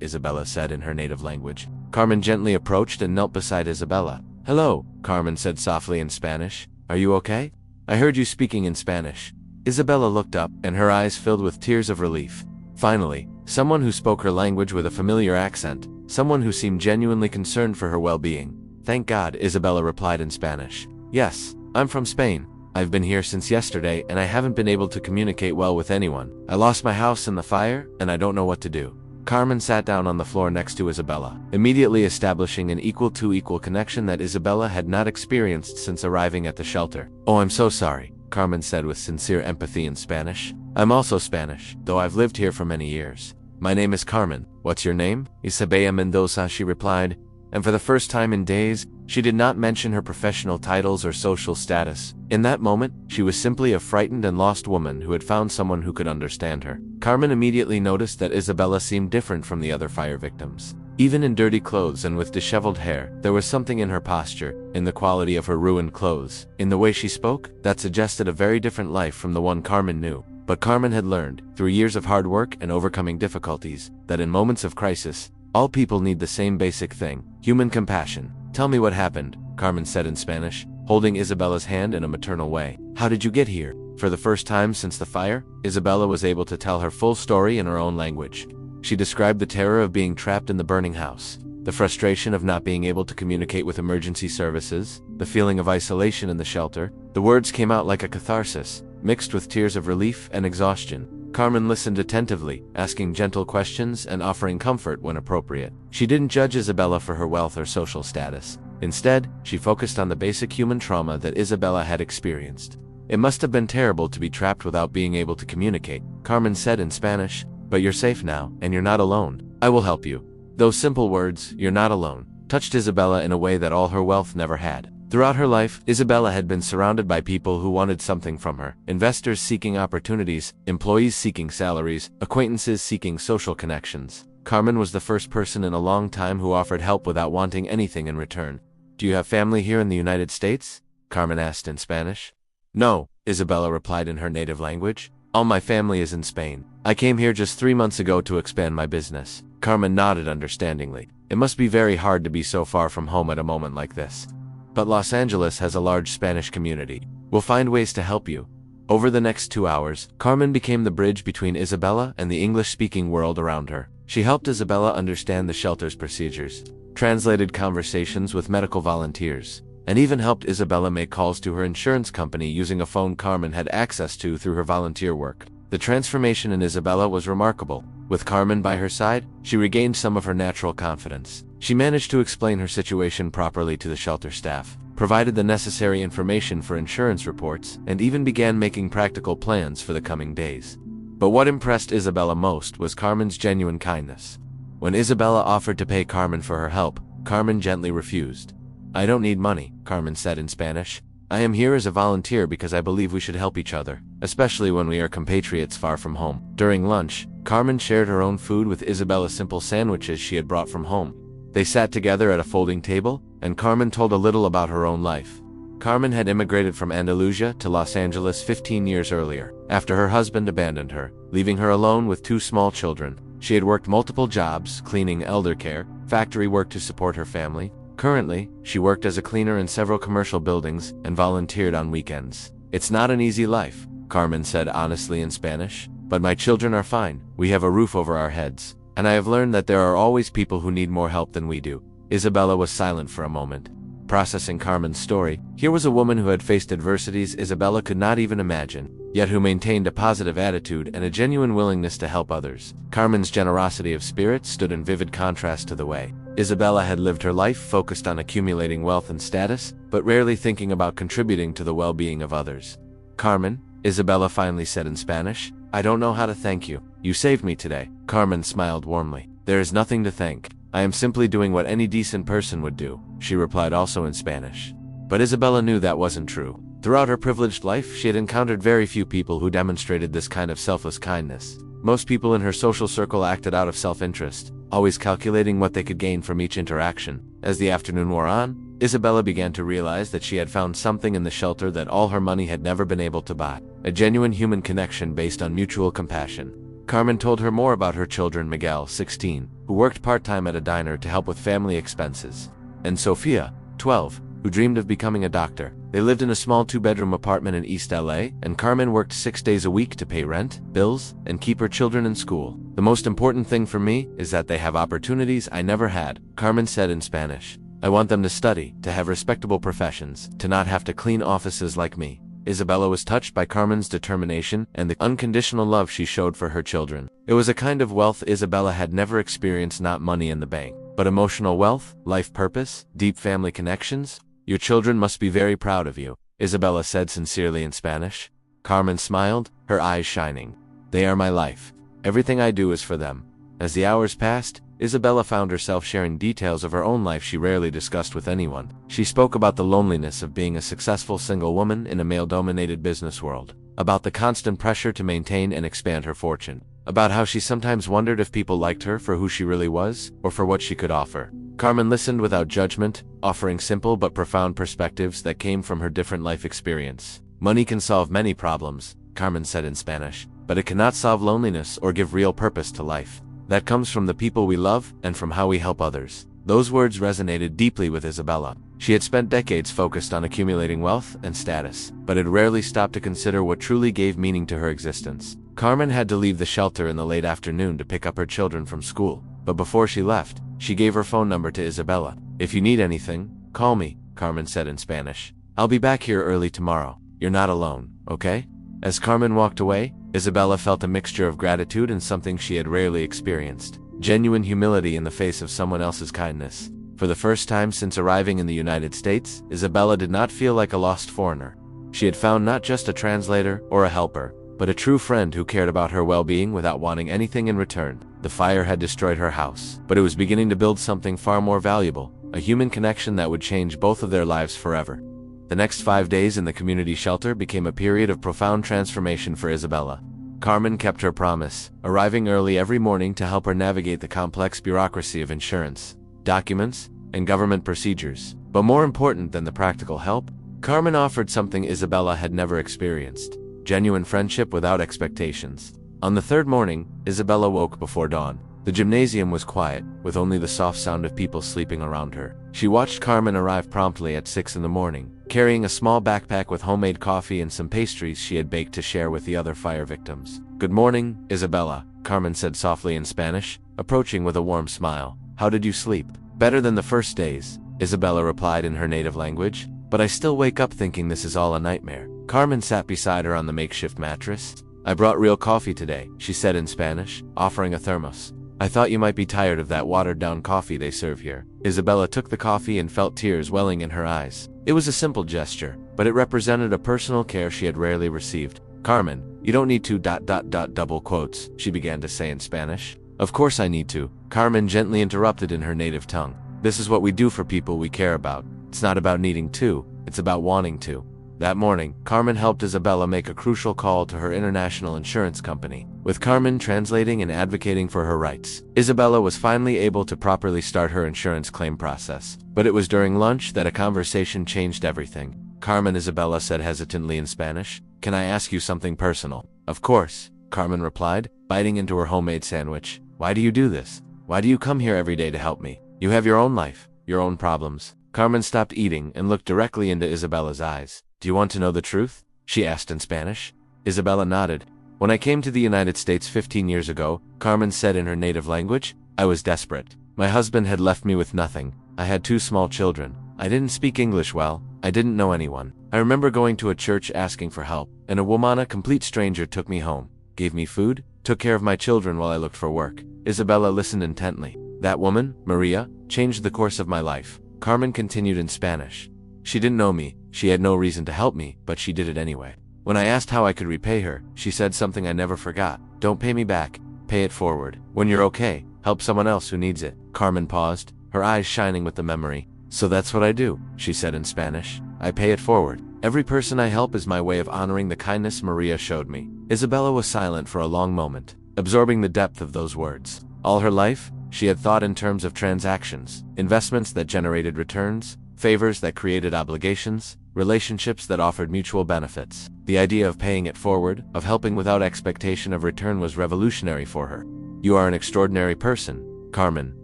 A: Isabella said in her native language. Carmen gently approached and knelt beside Isabella. "Hello," Carmen said softly in Spanish. "Are you okay? I heard you speaking in Spanish." Isabella looked up, and her eyes filled with tears of relief. Finally, someone who spoke her language with a familiar accent, someone who seemed genuinely concerned for her well-being. "Thank God," Isabella replied in Spanish. "Yes, I'm from Spain. I've been here since yesterday and I haven't been able to communicate well with anyone. I lost my house in the fire and I don't know what to do." Carmen sat down on the floor next to Isabella, immediately establishing an equal-to-equal connection that Isabella had not experienced since arriving at the shelter. "Oh, I'm so sorry," Carmen said with sincere empathy in Spanish. "I'm also Spanish, though I've lived here for many years. My name is Carmen. What's your name?" "Isabella Mendoza," she replied. And for the first time in days, she did not mention her professional titles or social status. In that moment, she was simply a frightened and lost woman who had found someone who could understand her. Carmen immediately noticed that Isabella seemed different from the other fire victims. Even in dirty clothes and with disheveled hair, there was something in her posture, in the quality of her ruined clothes, in the way she spoke, that suggested a very different life from the one Carmen knew. But Carmen had learned, through years of hard work and overcoming difficulties, that in moments of crisis, all people need the same basic thing: human compassion. "Tell me what happened," Carmen said in Spanish, holding Isabella's hand in a maternal way. "How did you get here?" For the first time since the fire, Isabella was able to tell her full story in her own language. She described the terror of being trapped in the burning house, the frustration of not being able to communicate with emergency services, the feeling of isolation in the shelter. The words came out like a catharsis, mixed with tears of relief and exhaustion. Carmen listened attentively, asking gentle questions and offering comfort when appropriate. She didn't judge Isabella for her wealth or social status. Instead, she focused on the basic human trauma that Isabella had experienced. "It must have been terrible to be trapped without being able to communicate," Carmen said in Spanish, "but you're safe now, and you're not alone. I will help you." Those simple words, "you're not alone," touched Isabella in a way that all her wealth never had. Throughout her life, Isabella had been surrounded by people who wanted something from her: investors seeking opportunities, employees seeking salaries, acquaintances seeking social connections. Carmen was the first person in a long time who offered help without wanting anything in return. "Do you have family here in the United States?" Carmen asked in Spanish. "No," Isabella replied in her native language. "All my family is in Spain. I came here just 3 months ago to expand my business." Carmen nodded understandingly. It must be very hard to be so far from home at a moment like this. "But Los Angeles has a large Spanish community. We'll find ways to help you." Over the next 2 hours, Carmen became the bridge between Isabella and the English-speaking world around her. She helped Isabella understand the shelter's procedures, translated conversations with medical volunteers, and even helped Isabella make calls to her insurance company using a phone Carmen had access to through her volunteer work. The transformation in Isabella was remarkable. With Carmen by her side, she regained some of her natural confidence. She managed to explain her situation properly to the shelter staff, provided the necessary information for insurance reports, and even began making practical plans for the coming days. But what impressed Isabella most was Carmen's genuine kindness. When Isabella offered to pay Carmen for her help, Carmen gently refused. "I don't need money," Carmen said in Spanish. "I am here as a volunteer because I believe we should help each other, especially when we are compatriots far from home." During lunch, Carmen shared her own food with Isabella, simple sandwiches she had brought from home. They sat together at a folding table, and Carmen told a little about her own life. Carmen had immigrated from Andalusia to Los Angeles 15 years earlier, after her husband abandoned her, leaving her alone with 2 small children. She had worked multiple jobs, cleaning, elder care, factory work to support her family. Currently, she worked as a cleaner in several commercial buildings and volunteered on weekends. "It's not an easy life," Carmen said honestly in Spanish. But my children are fine. We have a roof over our heads. And I have learned that there are always people who need more help than we do. Isabella was silent for a moment, processing Carmen's story. Here was a woman who had faced adversities Isabella could not even imagine, yet who maintained a positive attitude and a genuine willingness to help others. Carmen's generosity of spirit stood in vivid contrast to the way Isabella had lived her life, focused on accumulating wealth and status, but rarely thinking about contributing to the well-being of others. Carmen, Isabella finally said in Spanish, I don't know how to thank you. You saved me today. Carmen smiled warmly. There is nothing to thank. I am simply doing what any decent person would do, she replied also in Spanish. But Isabella knew that wasn't true. Throughout her privileged life, she had encountered very few people who demonstrated this kind of selfless kindness. Most people in her social circle acted out of self-interest, always calculating what they could gain from each interaction. As the afternoon wore on, Isabella began to realize that she had found something in the shelter that all her money had never been able to buy, a genuine human connection based on mutual compassion. Carmen told her more about her children, Miguel, 16, who worked part-time at a diner to help with family expenses, and Sofia, 12, who dreamed of becoming a doctor. They lived in a small 2-bedroom apartment in East LA, and Carmen worked 6 days a week to pay rent, bills, and keep her children in school. The most important thing for me is that they have opportunities I never had, Carmen said in Spanish. I want them to study, to have respectable professions, to not have to clean offices like me. Isabella was touched by Carmen's determination and the unconditional love she showed for her children. It was a kind of wealth Isabella had never experienced, not money in the bank, but emotional wealth, life purpose, deep family connections. Your children must be very proud of you, Isabella said sincerely in Spanish. Carmen smiled, her eyes shining. They are my life. Everything I do is for them. As the hours passed, Isabella found herself sharing details of her own life she rarely discussed with anyone. She spoke about the loneliness of being a successful single woman in a male-dominated business world, about the constant pressure to maintain and expand her fortune, about how she sometimes wondered if people liked her for who she really was, or for what she could offer. Carmen listened without judgment, offering simple but profound perspectives that came from her different life experience. Money can solve many problems, Carmen said in Spanish, but it cannot solve loneliness or give real purpose to life. That comes from the people we love and from how we help others. Those words resonated deeply with Isabella. She had spent decades focused on accumulating wealth and status, but had rarely stopped to consider what truly gave meaning to her existence. Carmen had to leave the shelter in the late afternoon to pick up her children from school, but before she left, she gave her phone number to Isabella. If you need anything, call me, Carmen said in Spanish. I'll be back here early tomorrow. You're not alone, okay? As Carmen walked away, Isabella felt a mixture of gratitude and something she had rarely experienced. Genuine humility in the face of someone else's kindness. For the first time since arriving in the United States, Isabella did not feel like a lost foreigner. She had found not just a translator or a helper, but a true friend who cared about her well-being without wanting anything in return. The fire had destroyed her house, but it was beginning to build something far more valuable, a human connection that would change both of their lives forever. The next 5 days in the community shelter became a period of profound transformation for Isabella. Carmen kept her promise, arriving early every morning to help her navigate the complex bureaucracy of insurance, documents, and government procedures. But more important than the practical help, Carmen offered something Isabella had never experienced: genuine friendship without expectations. On the third morning, Isabella woke before dawn. The gymnasium was quiet, with only the soft sound of people sleeping around her. She watched Carmen arrive promptly at 6 in the morning, carrying a small backpack with homemade coffee and some pastries she had baked to share with the other fire victims. Good morning, Isabella, Carmen said softly in Spanish, approaching with a warm smile. How did you sleep? Better than the first days, Isabella replied in her native language, but I still wake up thinking this is all a nightmare. Carmen sat beside her on the makeshift mattress. I brought real coffee today, she said in Spanish, offering a thermos. I thought you might be tired of that watered-down coffee they serve here. Isabella took the coffee and felt tears welling in her eyes. It was a simple gesture, but it represented a personal care she had rarely received. Carmen, you don't need to ... double quotes, she began to say in Spanish. Of course I need to, Carmen gently interrupted in her native tongue. This is what we do for people we care about. It's not about needing to, it's about wanting to. That morning, Carmen helped Isabella make a crucial call to her international insurance company. With Carmen translating and advocating for her rights, Isabella was finally able to properly start her insurance claim process. But it was during lunch that a conversation changed everything. Carmen, Isabella said hesitantly in Spanish, can I ask you something personal? Of course, Carmen replied, biting into her homemade sandwich. Why do you do this? Why do you come here every day to help me? You have your own life, your own problems. Carmen stopped eating and looked directly into Isabella's eyes. Do you want to know the truth? She asked in Spanish. Isabella nodded. When I came to the United States 15 years ago, Carmen said in her native language, I was desperate. My husband had left me with nothing. I had 2 small children. I didn't speak English well. I didn't know anyone. I remember going to a church asking for help, and a woman, a complete stranger, took me home, gave me food, took care of my children while I looked for work. Isabella listened intently. That woman, Maria, changed the course of my life. Carmen continued in Spanish. She didn't know me, she had no reason to help me, but she did it anyway. When I asked how I could repay her, she said something I never forgot. Don't pay me back, pay it forward. When you're okay, help someone else who needs it. Carmen paused, her eyes shining with the memory. So that's what I do, she said in Spanish. I pay it forward. Every person I help is my way of honoring the kindness Maria showed me. Isabella was silent for a long moment, absorbing the depth of those words. All her life, she had thought in terms of transactions, investments that generated returns, favors that created obligations, relationships that offered mutual benefits. The idea of paying it forward, of helping without expectation of return, was revolutionary for her. You are an extraordinary person, Carmen,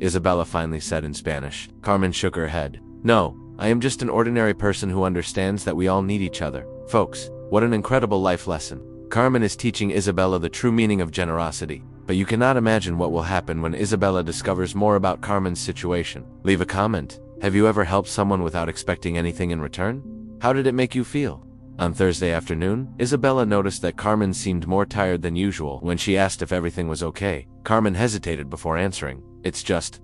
A: Isabella finally said in Spanish. Carmen shook her head. No, I am just an ordinary person who understands that we all need each other. Folks, what an incredible life lesson. Carmen is teaching Isabella the true meaning of generosity. But you cannot imagine what will happen when Isabella discovers more about Carmen's situation. Leave a comment. Have you ever helped someone without expecting anything in return? How did it make you feel? On Thursday afternoon, Isabella noticed that Carmen seemed more tired than usual. When she asked if everything was okay, Carmen hesitated before answering. It's just,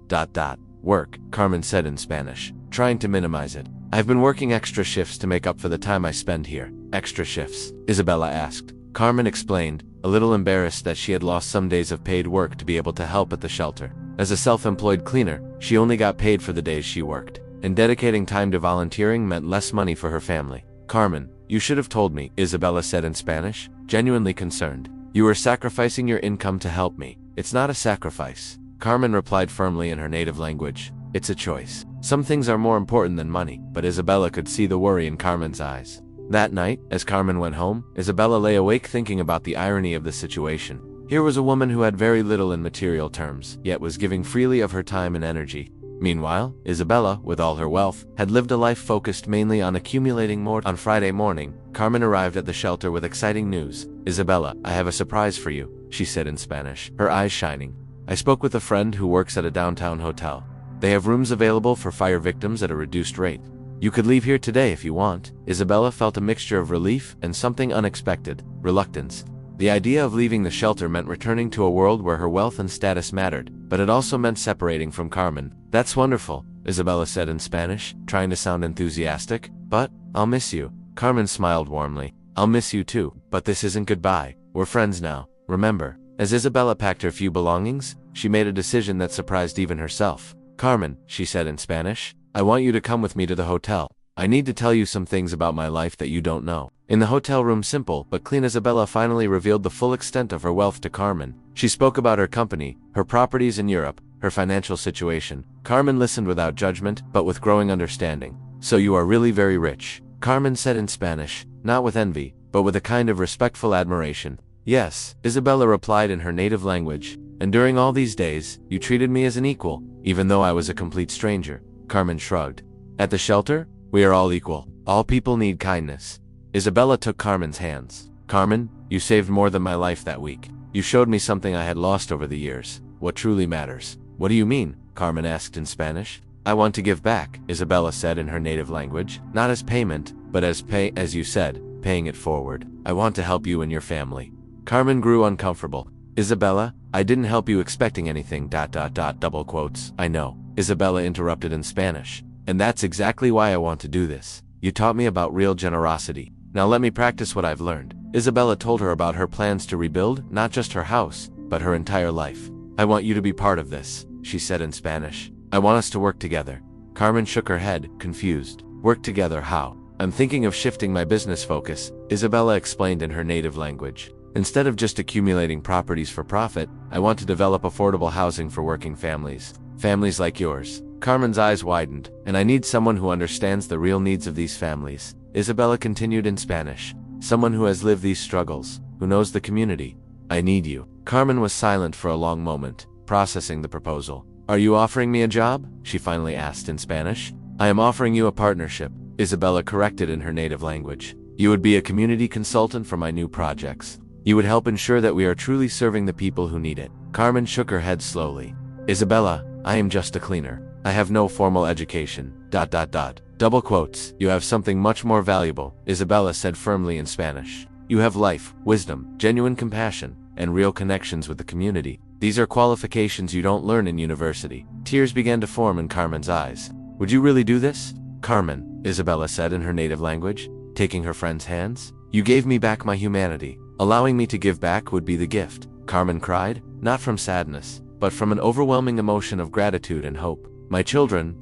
A: work, Carmen said in Spanish, trying to minimize it. I've been working extra shifts to make up for the time I spend here. Extra shifts? Isabella asked. Carmen explained, a little embarrassed that she had lost some days of paid work to be able to help at the shelter. As a self-employed cleaner, she only got paid for the days she worked, and dedicating time to volunteering meant less money for her family. Carmen, you should have told me, Isabella said in Spanish, genuinely concerned. You were sacrificing your income to help me. It's not a sacrifice. Carmen replied firmly in her native language. It's a choice. Some things are more important than money, but Isabella could see the worry in Carmen's eyes. That night, as Carmen went home, Isabella lay awake thinking about the irony of the situation. Here was a woman who had very little in material terms, yet was giving freely of her time and energy. Meanwhile, Isabella, with all her wealth, had lived a life focused mainly on accumulating more. On Friday morning, Carmen arrived at the shelter with exciting news. Isabella, I have a surprise for you, she said in Spanish, her eyes shining. I spoke with a friend who works at a downtown hotel. They have rooms available for fire victims at a reduced rate. You could leave here today if you want. Isabella felt a mixture of relief and something unexpected, reluctance. The idea of leaving the shelter meant returning to a world where her wealth and status mattered, but it also meant separating from Carmen. That's wonderful, Isabella said in Spanish, trying to sound enthusiastic. But, I'll miss you. Carmen smiled warmly. I'll miss you too, but this isn't goodbye. We're friends now, remember. As Isabella packed her few belongings, she made a decision that surprised even herself. Carmen, she said in Spanish, I want you to come with me to the hotel. I need to tell you some things about my life that you don't know. In the hotel room, simple but clean, Isabella finally revealed the full extent of her wealth to Carmen. She spoke about her company, her properties in Europe, her financial situation. Carmen listened without judgment, but with growing understanding. So you are really very rich, Carmen said in Spanish, not with envy, but with a kind of respectful admiration. Yes, Isabella replied in her native language. And during all these days, you treated me as an equal, even though I was a complete stranger. Carmen shrugged. At the shelter, we are all equal. All people need kindness. Isabella took Carmen's hands. Carmen, you saved more than my life that week. You showed me something I had lost over the years. What truly matters. What do you mean? Carmen asked in Spanish. I want to give back, Isabella said in her native language. Not as payment, but as pay, as you said, paying it forward. I want to help you and your family. Carmen grew uncomfortable. Isabella, I didn't help you expecting anything, double quotes. I know, Isabella interrupted in Spanish. And that's exactly why I want to do this. You taught me about real generosity. Now let me practice what I've learned. Isabella told her about her plans to rebuild, not just her house, but her entire life. I want you to be part of this, she said in Spanish. I want us to work together. Carmen shook her head, confused. Work together how? I'm thinking of shifting my business focus, Isabella explained in her native language. Instead of just accumulating properties for profit, I want to develop affordable housing for working families. Families like yours. Carmen's eyes widened. And I need someone who understands the real needs of these families. Isabella continued in Spanish. Someone who has lived these struggles, who knows the community. I need you. Carmen was silent for a long moment, processing the proposal. Are you offering me a job? She finally asked in Spanish. I am offering you a partnership, Isabella corrected in her native language. You would be a community consultant for my new projects. You would help ensure that we are truly serving the people who need it. Carmen shook her head slowly. Isabella, I am just a cleaner. I have no formal education. ... Double quotes. You have something much more valuable, Isabella said firmly in Spanish. You have life, wisdom, genuine compassion, and real connections with the community. These are qualifications you don't learn in university. Tears began to form in Carmen's eyes. Would you really do this? Carmen, Isabella said in her native language, taking her friend's hands. You gave me back my humanity. Allowing me to give back would be the gift. Carmen cried, not from sadness, but from an overwhelming emotion of gratitude and hope. My children, ...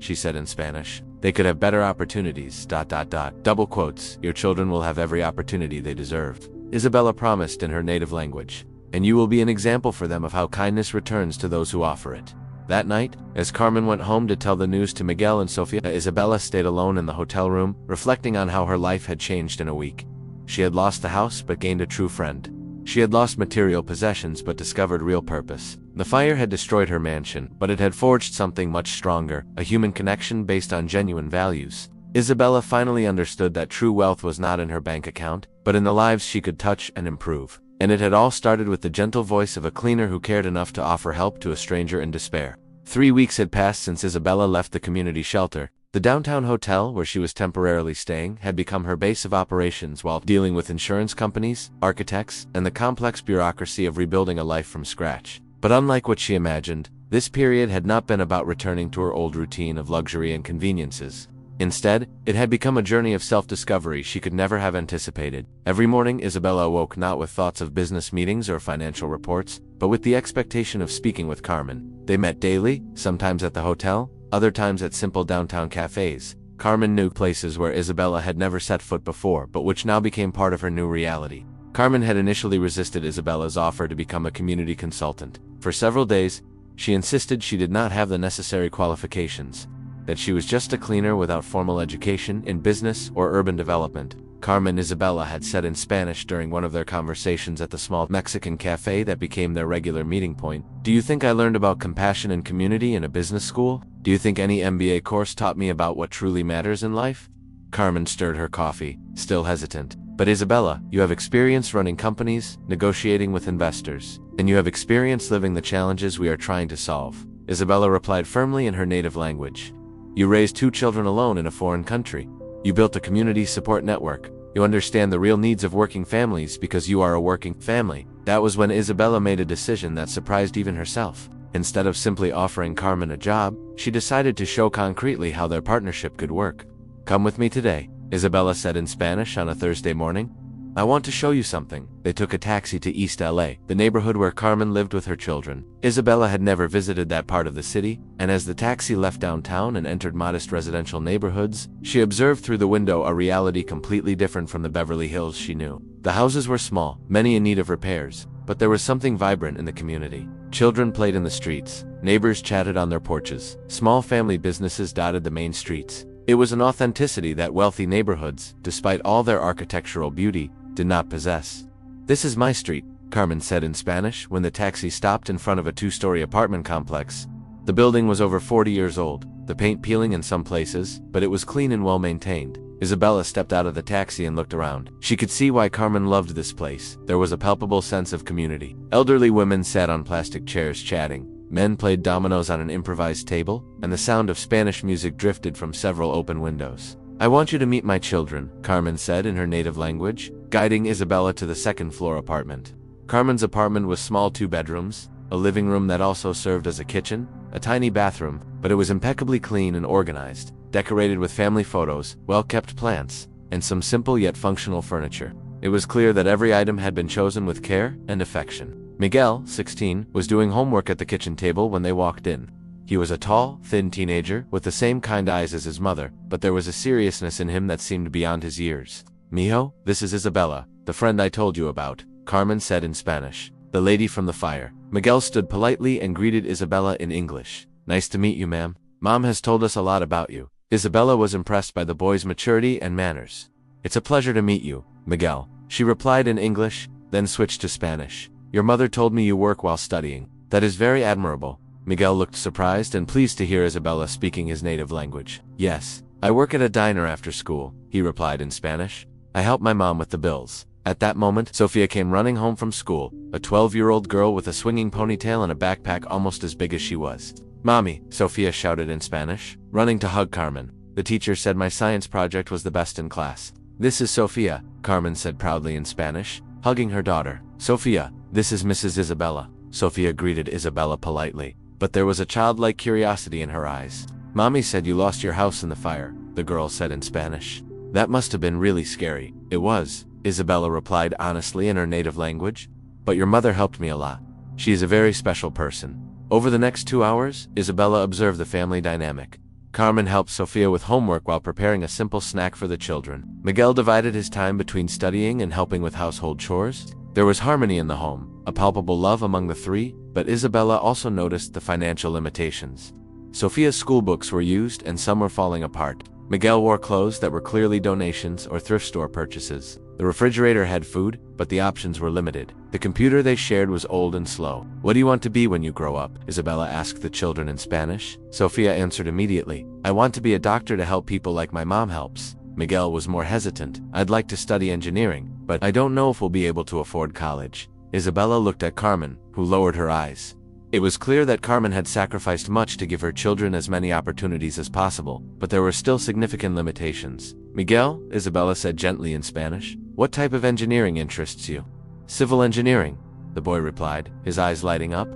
A: she said in Spanish. They could have better opportunities, ... Double quotes. Your children will have every opportunity they deserve, Isabella promised in her native language. And you will be an example for them of how kindness returns to those who offer it. That night, as Carmen went home to tell the news to Miguel and Sofia, Isabella stayed alone in the hotel room, reflecting on how her life had changed in a week. She had lost the house but gained a true friend. She had lost material possessions but discovered real purpose. The fire had destroyed her mansion, but it had forged something much stronger, a human connection based on genuine values. Isabella finally understood that true wealth was not in her bank account, but in the lives she could touch and improve. And it had all started with the gentle voice of a cleaner who cared enough to offer help to a stranger in despair. 3 weeks had passed since Isabella left the community shelter. The downtown hotel where she was temporarily staying had become her base of operations while dealing with insurance companies, architects, and the complex bureaucracy of rebuilding a life from scratch. But unlike what she imagined, this period had not been about returning to her old routine of luxury and conveniences. Instead, it had become a journey of self-discovery she could never have anticipated. Every morning, Isabella awoke not with thoughts of business meetings or financial reports, but with the expectation of speaking with Carmen. They met daily, sometimes at the hotel, other times at simple downtown cafes. Carmen knew places where Isabella had never set foot before, but which now became part of her new reality. Carmen had initially resisted Isabella's offer to become a community consultant. For several days, she insisted she did not have the necessary qualifications, that she was just a cleaner without formal education in business or urban development. Carmen Isabella had said in Spanish during one of their conversations at the small Mexican cafe that became their regular meeting point. Do you think I learned about compassion and community in a business school? Do you think any MBA course taught me about what truly matters in life? Carmen stirred her coffee, still hesitant. But Isabella, you have experience running companies, negotiating with investors, and you have experience living the challenges we are trying to solve. Isabella replied firmly in her native language. You raised 2 children alone in a foreign country. You built a community support network. You understand the real needs of working families because you are a working family. That was when Isabella made a decision that surprised even herself. Instead of simply offering Carmen a job, she decided to show concretely how their partnership could work. Come with me today, Isabella said in Spanish on a Thursday morning. I want to show you something. They took a taxi to East LA, the neighborhood where Carmen lived with her children. Isabella had never visited that part of the city, and as the taxi left downtown and entered modest residential neighborhoods, she observed through the window a reality completely different from the Beverly Hills she knew. The houses were small, many in need of repairs, but there was something vibrant in the community. Children played in the streets, neighbors chatted on their porches, small family businesses dotted the main streets. It was an authenticity that wealthy neighborhoods, despite all their architectural beauty, did not possess. This is my street, Carmen said in Spanish when the taxi stopped in front of a 2-story apartment complex. The building was over 40 years old, the paint peeling in some places, but it was clean and well maintained. Isabella stepped out of the taxi and looked around. She could see why Carmen loved this place. There was a palpable sense of community. Elderly women sat on plastic chairs chatting. Men played dominoes on an improvised table, and the sound of Spanish music drifted from several open windows. I want you to meet my children, Carmen said in her native language, guiding Isabella to the second-floor apartment. Carmen's apartment was small 2 bedrooms, a living room that also served as a kitchen, a tiny bathroom, but it was impeccably clean and organized, decorated with family photos, well-kept plants, and some simple yet functional furniture. It was clear that every item had been chosen with care and affection. Miguel, 16, was doing homework at the kitchen table when they walked in. He was a tall, thin teenager with the same kind eyes as his mother, but there was a seriousness in him that seemed beyond his years. Mijo, this is Isabella, the friend I told you about, Carmen said in Spanish. The lady from the fire. Miguel stood politely and greeted Isabella in English. Nice to meet you, ma'am. Mom has told us a lot about you. Isabella was impressed by the boy's maturity and manners. It's a pleasure to meet you, Miguel. She replied in English, then switched to Spanish. Your mother told me you work while studying. That is very admirable. Miguel looked surprised and pleased to hear Isabella speaking his native language. Yes, I work at a diner after school, he replied in Spanish. I help my mom with the bills. At that moment, Sophia came running home from school, a 12-year-old girl with a swinging ponytail and a backpack almost as big as she was. "Mommy," Sophia shouted in Spanish, running to hug Carmen. "The teacher said my science project was the best in class." "This is Sophia," Carmen said proudly in Spanish, hugging her daughter. "Sophia, this is Mrs. Isabella." Sophia greeted Isabella politely, but there was a childlike curiosity in her eyes. "Mommy said you lost your house in the fire," the girl said in Spanish. "That must have been really scary." "It was," Isabella replied honestly in her native language. "But your mother helped me a lot. She is a very special person." Over the next 2 hours, Isabella observed the family dynamic. Carmen helped Sophia with homework while preparing a simple snack for the children. Miguel divided his time between studying and helping with household chores. There was harmony in the home, a palpable love among the three, but Isabella also noticed the financial limitations. Sophia's school books were used and some were falling apart. Miguel wore clothes that were clearly donations or thrift store purchases. The refrigerator had food, but the options were limited. The computer they shared was old and slow. "What do you want to be when you grow up?" Isabella asked the children in Spanish. Sophia answered immediately, "I want to be a doctor to help people like my mom helps." Miguel was more hesitant. "I'd like to study engineering, but I don't know if we'll be able to afford college." Isabella looked at Carmen, who lowered her eyes. It was clear that Carmen had sacrificed much to give her children as many opportunities as possible, but there were still significant limitations. "Miguel," Isabella said gently in Spanish, "what type of engineering interests you?" "Civil engineering," the boy replied, his eyes lighting up.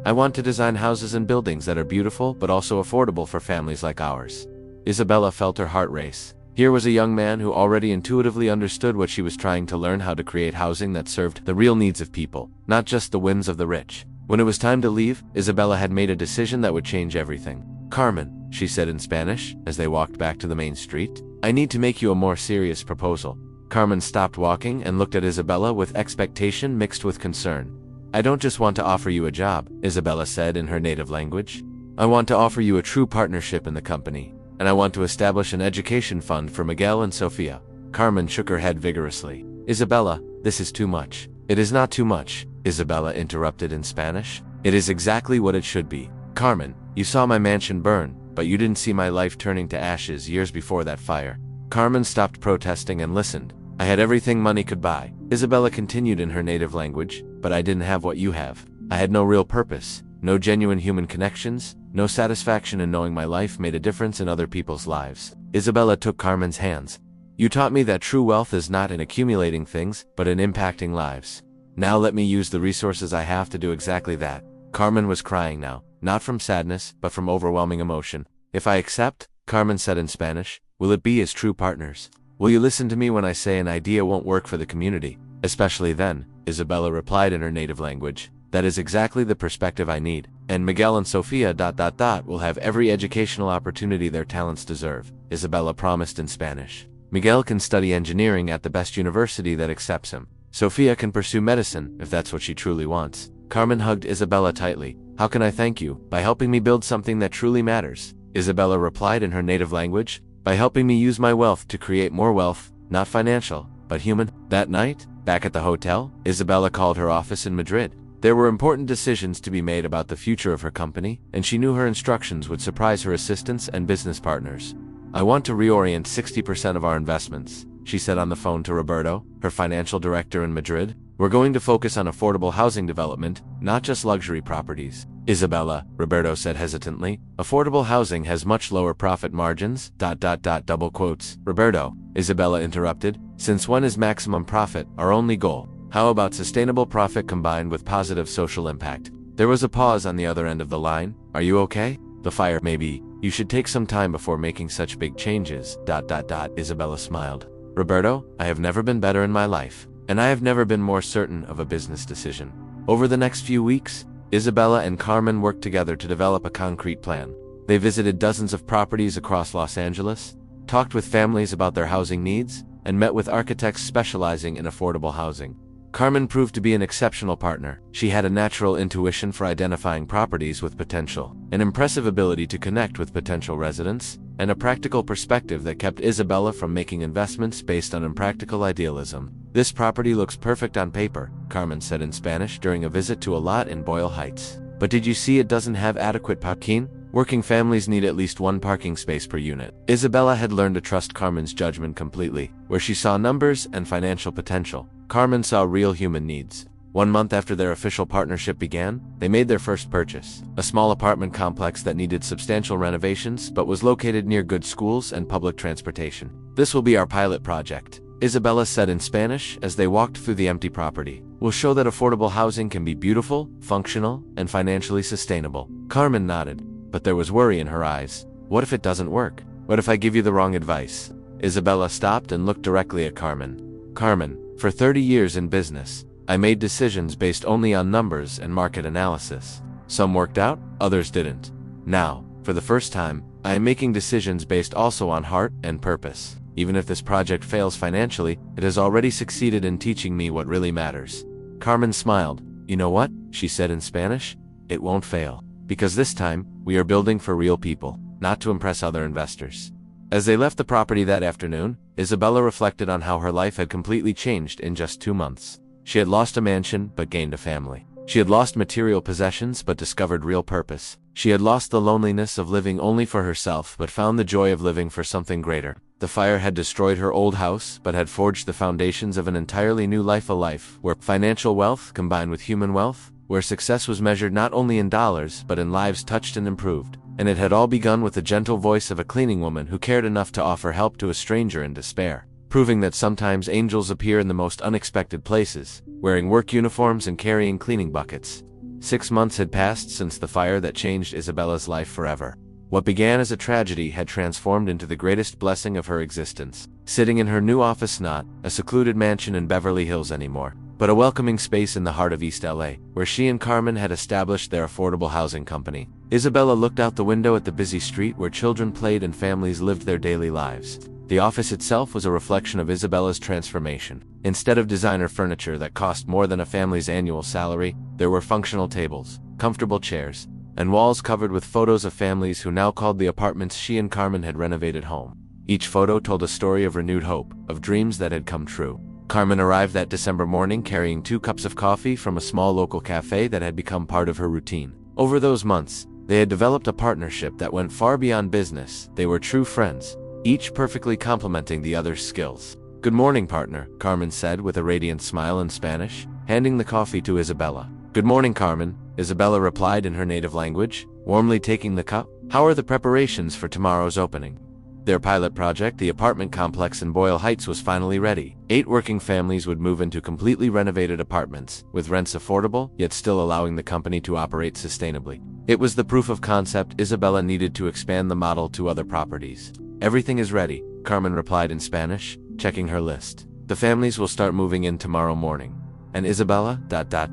A: "I want to design houses and buildings that are beautiful but also affordable for families like ours." Isabella felt her heart race. Here was a young man who already intuitively understood what she was trying to learn: how to create housing that served the real needs of people, not just the whims of the rich. When it was time to leave, Isabella had made a decision that would change everything. "Carmen," she said in Spanish, as they walked back to the main street, "I need to make you a more serious proposal." Carmen stopped walking and looked at Isabella with expectation mixed with concern. "I don't just want to offer you a job," Isabella said in her native language. "I want to offer you a true partnership in the company, and I want to establish an education fund for Miguel and Sophia." Carmen shook her head vigorously. "Isabella, this is too much." "It is not too much," Isabella interrupted in Spanish. "It is exactly what it should be. Carmen, you saw my mansion burn, but you didn't see my life turning to ashes years before that fire." Carmen stopped protesting and listened. "I had everything money could buy," Isabella continued in her native language, "but I didn't have what you have. I had no real purpose, no genuine human connections, no satisfaction in knowing my life made a difference in other people's lives." Isabella took Carmen's hands. "You taught me that true wealth is not in accumulating things, but in impacting lives. Now let me use the resources I have to do exactly that." Carmen was crying now, not from sadness, but from overwhelming emotion. "If I accept," Carmen said in Spanish, "will it be as true partners? Will you listen to me when I say an idea won't work for the community?" "Especially then," Isabella replied in her native language. "That is exactly the perspective I need. And Miguel and Sophia ... will have every educational opportunity their talents deserve," Isabella promised in Spanish. "Miguel can study engineering at the best university that accepts him. Sophia can pursue medicine, if that's what she truly wants." Carmen hugged Isabella tightly. "How can I thank you?" "By helping me build something that truly matters," Isabella replied in her native language. "By helping me use my wealth to create more wealth, not financial, but human." That night, back at the hotel, Isabella called her office in Madrid. There were important decisions to be made about the future of her company, and she knew her instructions would surprise her assistants and business partners. "I want to reorient 60% of our investments," she said on the phone to Roberto, her financial director in Madrid. "We're going to focus on affordable housing development, not just luxury properties." "Isabella," Roberto said hesitantly, "affordable housing has much lower profit margins, ... double quotes." "Roberto," Isabella interrupted, "since when is maximum profit our only goal? How about sustainable profit combined with positive social impact?" There was a pause on the other end of the line. "Are you okay?" "The fire, maybe. You should take some time before making such big changes, ... Isabella smiled. "Roberto, I have never been better in my life, and I have never been more certain of a business decision." Over the next few weeks, Isabella and Carmen worked together to develop a concrete plan. They visited dozens of properties across Los Angeles, talked with families about their housing needs, and met with architects specializing in affordable housing. Carmen proved to be an exceptional partner. She had a natural intuition for identifying properties with potential, an impressive ability to connect with potential residents, and a practical perspective that kept Isabella from making investments based on impractical idealism. "This property looks perfect on paper," Carmen said in Spanish during a visit to a lot in Boyle Heights. "But did you see it doesn't have adequate parking?" Working families need at least one parking space per unit. Isabella had learned to trust Carmen's judgment completely. Where she saw numbers and financial potential, Carmen saw real human needs. 1 month after their official partnership began, they made their first purchase, a small apartment complex that needed substantial renovations but was located near good schools and public transportation. "This will be our pilot project," Isabella said in Spanish as they walked through the empty property. "We'll show that affordable housing can be beautiful, functional, and financially sustainable." Carmen nodded, but there was worry in her eyes. "What if it doesn't work? What if I give you the wrong advice?" Isabella stopped and looked directly at Carmen. "Carmen, for 30 years in business, I made decisions based only on numbers and market analysis. Some worked out, others didn't. Now, for the first time, I am making decisions based also on heart and purpose. Even if this project fails financially, it has already succeeded in teaching me what really matters." Carmen smiled. "You know what?" she said in Spanish. "It won't fail. Because this time, we are building for real people, not to impress other investors." As they left the property that afternoon, Isabella reflected on how her life had completely changed in just 2 months. She had lost a mansion, but gained a family. She had lost material possessions, but discovered real purpose. She had lost the loneliness of living only for herself, but found the joy of living for something greater. The fire had destroyed her old house, but had forged the foundations of an entirely new life, a life where financial wealth combined with human wealth, where success was measured not only in dollars, but in lives touched and improved. And it had all begun with the gentle voice of a cleaning woman who cared enough to offer help to a stranger in despair, proving that sometimes angels appear in the most unexpected places, wearing work uniforms and carrying cleaning buckets. 6 months had passed since the fire that changed Isabella's life forever. What began as a tragedy had transformed into the greatest blessing of her existence. Sitting in her new office, not a secluded mansion in Beverly Hills anymore, but a welcoming space in the heart of East LA, where she and Carmen had established their affordable housing company. Isabella looked out the window at the busy street where children played and families lived their daily lives. The office itself was a reflection of Isabella's transformation. Instead of designer furniture that cost more than a family's annual salary, there were functional tables, comfortable chairs, and walls covered with photos of families who now called the apartments she and Carmen had renovated home. Each photo told a story of renewed hope, of dreams that had come true. Carmen arrived that December morning carrying 2 cups of coffee from a small local cafe that had become part of her routine. Over those months, they had developed a partnership that went far beyond business. They were true friends, each perfectly complementing the other's skills. "Good morning, partner," Carmen said with a radiant smile in Spanish, handing the coffee to Isabella. "Good morning, Carmen," Isabella replied in her native language, warmly taking the cup. "How are the preparations for tomorrow's opening?" Their pilot project, the apartment complex in Boyle Heights, was finally ready. 8 working families would move into completely renovated apartments, with rents affordable, yet still allowing the company to operate sustainably. It was the proof of concept Isabella needed to expand the model to other properties. "Everything is ready," Carmen replied in Spanish, checking her list. "The families will start moving in tomorrow morning. And Isabella,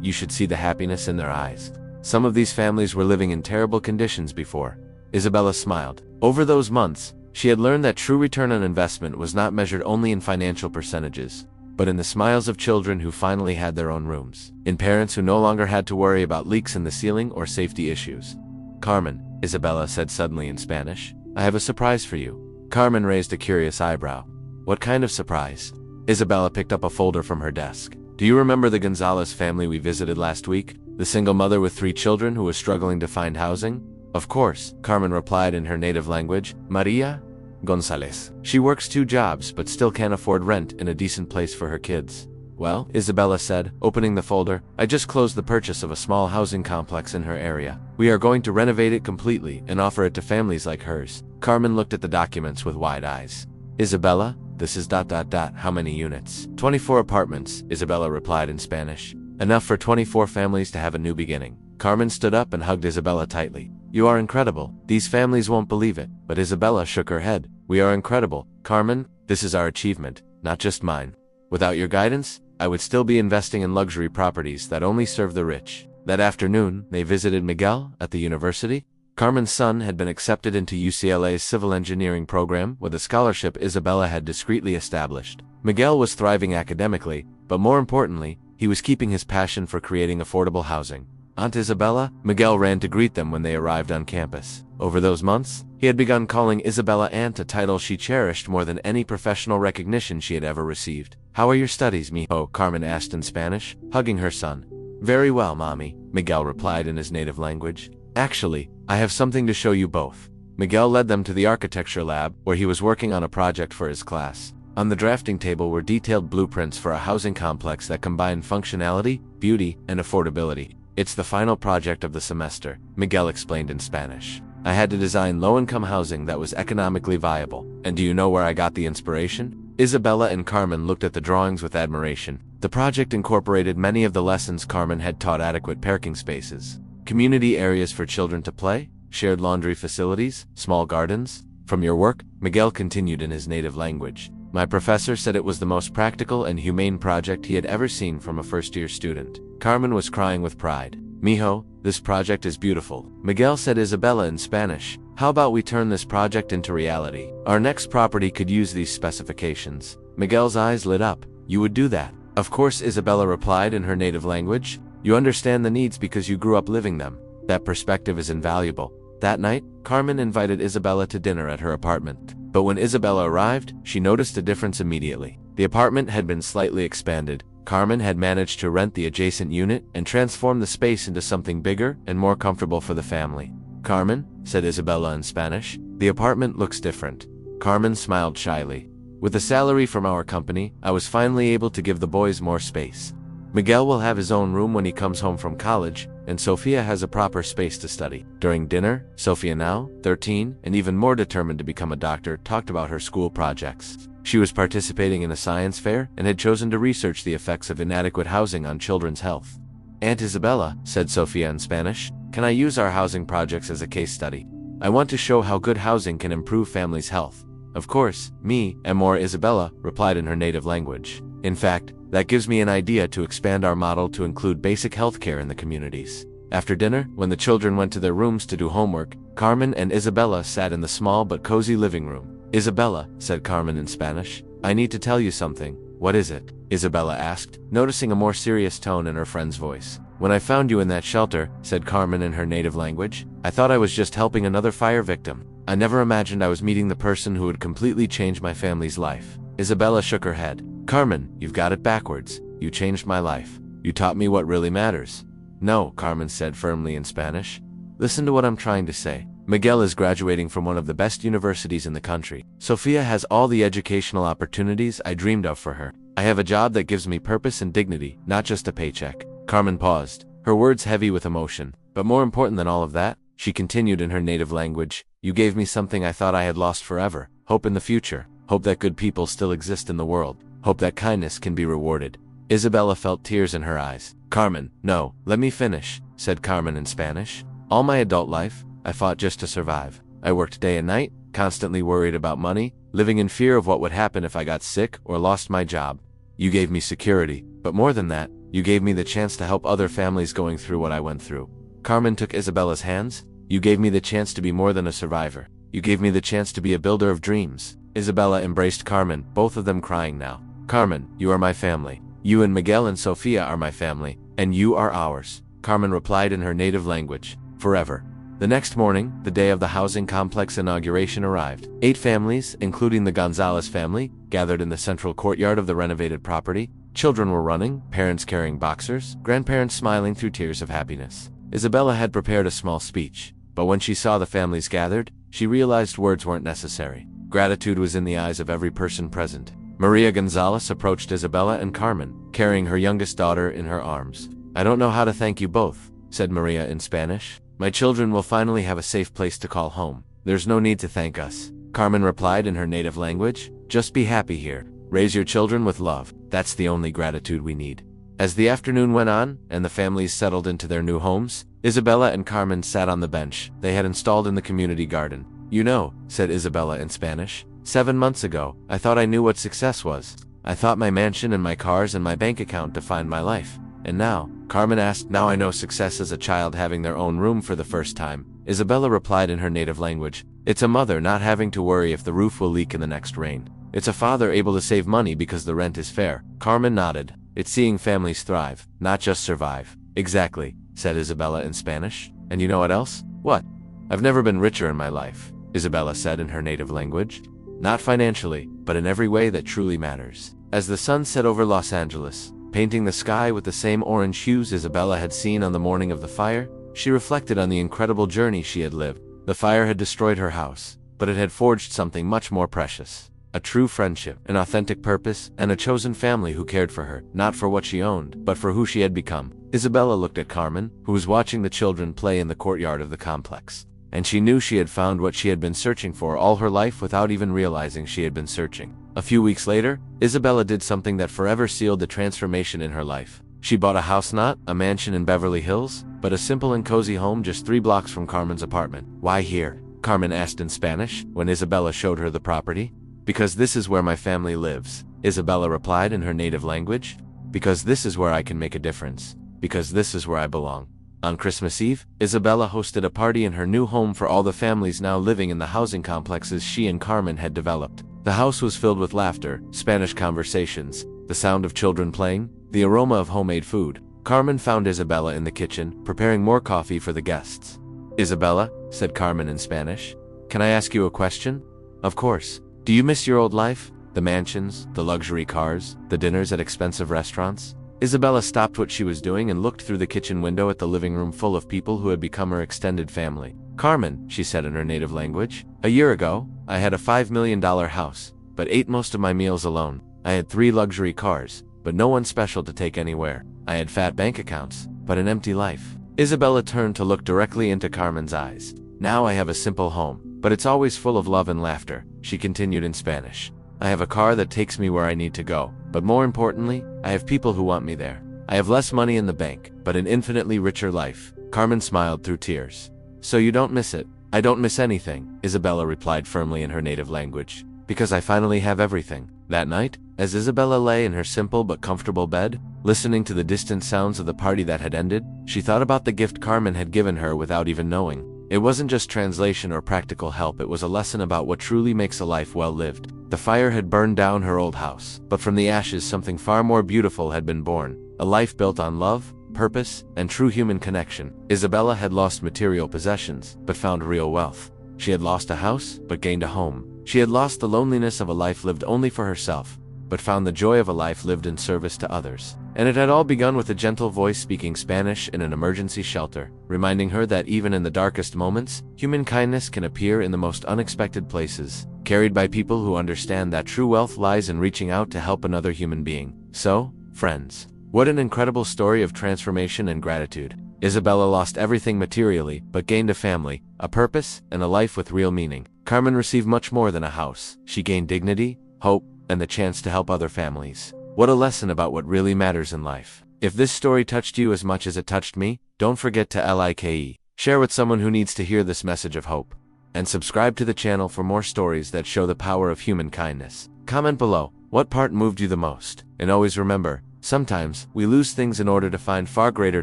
A: you should see the happiness in their eyes. Some of these families were living in terrible conditions before." Isabella smiled. Over those months, she had learned that true return on investment was not measured only in financial percentages, but in the smiles of children who finally had their own rooms, in parents who no longer had to worry about leaks in the ceiling or safety issues. "Carmen," Isabella said suddenly in Spanish, "I have a surprise for you." Carmen raised a curious eyebrow. "What kind of surprise?" Isabella picked up a folder from her desk. "Do you remember the Gonzalez family we visited last week? The single mother with 3 children who was struggling to find housing?" "Of course," Carmen replied in her native language. "Maria Gonzalez. She works 2 jobs but still can't afford rent in a decent place for her kids." "Well," Isabella said, opening the folder, "I just closed the purchase of a small housing complex in her area. We are going to renovate it completely and offer it to families like hers." Carmen looked at the documents with wide eyes. "Isabella, this is ... how many units?" 24 apartments, Isabella replied in Spanish. "Enough for 24 families to have a new beginning." Carmen stood up and hugged Isabella tightly. "You are incredible. These families won't believe it." But Isabella shook her head. "We are incredible, Carmen. This is our achievement, not just mine. Without your guidance, I would still be investing in luxury properties that only serve the rich." That afternoon, they visited Miguel at the university. Carmen's son had been accepted into UCLA's civil engineering program with a scholarship Isabella had discreetly established. Miguel was thriving academically, but more importantly, he was keeping his passion for creating affordable housing. Aunt Isabella, Miguel ran to greet them when they arrived on campus. Over those months, he had begun calling Isabella Aunt, a title she cherished more than any professional recognition she had ever received. "How are your studies, mijo?" Carmen asked in Spanish, hugging her son. "Very well, mommy," Miguel replied in his native language. Actually, I have something to show you both. Miguel led them to the architecture lab, where he was working on a project for his class. On the drafting table were detailed blueprints for a housing complex that combined functionality, beauty, and affordability. It's the final project of the semester, Miguel explained in Spanish. I had to design low-income housing that was economically viable. And do you know where I got the inspiration? Isabella and Carmen looked at the drawings with admiration. The project incorporated many of the lessons Carmen had taught: adequate parking spaces, community areas for children to play, shared laundry facilities, small gardens. From your work, Miguel continued in his native language. My professor said it was the most practical and humane project he had ever seen from a first-year student. Carmen was crying with pride. Mijo, this project is beautiful. Miguel said Isabella in Spanish. How about we turn this project into reality? Our next property could use these specifications. Miguel's eyes lit up. You would do that? Of course, Isabella replied in her native language. You understand the needs because you grew up living them. That perspective is invaluable. That night, Carmen invited Isabella to dinner at her apartment. But when Isabella arrived, she noticed a difference immediately. The apartment had been slightly expanded. Carmen had managed to rent the adjacent unit and transform the space into something bigger and more comfortable for the family. Carmen, said Isabella in Spanish, the apartment looks different. Carmen smiled shyly. With the salary from our company, I was finally able to give the boys more space. Miguel will have his own room when he comes home from college, and Sofia has a proper space to study. During dinner, Sofia, now 13 and even more determined to become a doctor, talked about her school projects. She was participating in a science fair and had chosen to research the effects of inadequate housing on children's health. Aunt Isabella, said Sofia in Spanish, can I use our housing projects as a case study? I want to show how good housing can improve families' health. Of course, me, Amor, Isabella replied in her native language. In fact, that gives me an idea to expand our model to include basic health care in the communities. After dinner, when the children went to their rooms to do homework, Carmen and Isabella sat in the small but cozy living room. Isabella, said Carmen in Spanish, I need to tell you something. What is it? Isabella asked, noticing a more serious tone in her friend's voice. When I found you in that shelter, said Carmen in her native language, I thought I was just helping another fire victim. I never imagined I was meeting the person who would completely change my family's life. Isabella shook her head. Carmen, you've got it backwards. You changed my life. You taught me what really matters. No, Carmen said firmly in Spanish. Listen to what I'm trying to say. Miguel is graduating from one of the best universities in the country. Sofia has all the educational opportunities I dreamed of for her. I have a job that gives me purpose and dignity, not just a paycheck. Carmen paused, her words heavy with emotion. But more important than all of that, she continued in her native language, you gave me something I thought I had lost forever. Hope in the future. Hope that good people still exist in the world. Hope that kindness can be rewarded. Isabella felt tears in her eyes. Carmen, no, let me finish, said Carmen in Spanish. All my adult life, I fought just to survive. I worked day and night, constantly worried about money, living in fear of what would happen if I got sick or lost my job. You gave me security, but more than that, you gave me the chance to help other families going through what I went through. Carmen took Isabella's hands. You gave me the chance to be more than a survivor. You gave me the chance to be a builder of dreams. Isabella embraced Carmen, both of them crying now. Carmen, you are my family. You and Miguel and Sofia are my family, and you are ours. Carmen replied in her native language, forever. The next morning, the day of the housing complex inauguration arrived. 8 families, including the Gonzalez family, gathered in the central courtyard of the renovated property. Children were running, parents carrying boxers, grandparents smiling through tears of happiness. Isabella had prepared a small speech, but when she saw the families gathered, she realized words weren't necessary. Gratitude was in the eyes of every person present. Maria Gonzalez approached Isabella and Carmen, carrying her youngest daughter in her arms. I don't know how to thank you both, said Maria in Spanish. My children will finally have a safe place to call home. There's no need to thank us. Carmen replied in her native language. Just be happy here. Raise your children with love. That's the only gratitude we need. As the afternoon went on, and the families settled into their new homes, Isabella and Carmen sat on the bench they had installed in the community garden. You know, said Isabella in Spanish, 7 months ago, I thought I knew what success was. I thought my mansion and my cars and my bank account defined my life. And now, Carmen asked, now I know success as a child having their own room for the first time. Isabella replied in her native language, it's a mother not having to worry if the roof will leak in the next rain. It's a father able to save money because the rent is fair. Carmen nodded. It's seeing families thrive, not just survive. Exactly, said Isabella in Spanish. And you know what else? What? I've never been richer in my life, Isabella said in her native language. Not financially, but in every way that truly matters. As the sun set over Los Angeles, painting the sky with the same orange hues Isabella had seen on the morning of the fire, She reflected on the incredible journey she had lived. The fire had destroyed her house, but it had forged something much more precious. A true friendship, an authentic purpose, and a chosen family who cared for her, not for what she owned, but for who she had become. Isabella looked at Carmen, who was watching the children play in the courtyard of the complex. And she knew she had found what she had been searching for all her life without even realizing she had been searching. A few weeks later, Isabella did something that forever sealed the transformation in her life. She bought a house, not a mansion in Beverly Hills, but a simple and cozy home just 3 blocks from Carmen's apartment. "Why here?" Carmen asked in Spanish when Isabella showed her the property. "Because this is where my family lives," Isabella replied in her native language. "Because this is where I can make a difference. Because this is where I belong." On Christmas Eve, Isabella hosted a party in her new home for all the families now living in the housing complexes she and Carmen had developed. The house was filled with laughter, Spanish conversations, the sound of children playing, the aroma of homemade food. Carmen found Isabella in the kitchen, preparing more coffee for the guests. "Isabella," said Carmen in Spanish, "can I ask you a question?" "Of course. Do you miss your old life? The mansions, the luxury cars, the dinners at expensive restaurants?" Isabella stopped what she was doing and looked through the kitchen window at the living room full of people who had become her extended family. "Carmen," she said in her native language, "a year ago, I had a $5 million house, but ate most of my meals alone. I had 3 luxury cars, but no one special to take anywhere. I had fat bank accounts, but an empty life." Isabella turned to look directly into Carmen's eyes. "Now I have a simple home, but it's always full of love and laughter," she continued in Spanish. "I have a car that takes me where I need to go, but more importantly, I have people who want me there. I have less money in the bank, but an infinitely richer life." Carmen smiled through tears. "So you don't miss it?" "I don't miss anything," Isabella replied firmly in her native language, "because I finally have everything." That night, as Isabella lay in her simple but comfortable bed, listening to the distant sounds of the party that had ended, she thought about the gift Carmen had given her without even knowing. It wasn't just translation or practical help, it was a lesson about what truly makes a life well lived. The fire had burned down her old house, but from the ashes something far more beautiful had been born. A life built on love, purpose, and true human connection. Isabella had lost material possessions, but found real wealth. She had lost a house, but gained a home. She had lost the loneliness of a life lived only for herself, but found the joy of a life lived in service to others. And it had all begun with a gentle voice speaking Spanish in an emergency shelter, reminding her that even in the darkest moments, human kindness can appear in the most unexpected places, carried by people who understand that true wealth lies in reaching out to help another human being. So, friends, what an incredible story of transformation and gratitude. Isabella lost everything materially, but gained a family, a purpose, and a life with real meaning. Carmen received much more than a house. She gained dignity, hope, and the chance to help other families. What a lesson about what really matters in life. If this story touched you as much as it touched me, don't forget to share with someone who needs to hear this message of hope. And subscribe to the channel for more stories that show the power of human kindness. Comment below, what part moved you the most? And always remember, sometimes we lose things in order to find far greater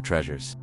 A: treasures.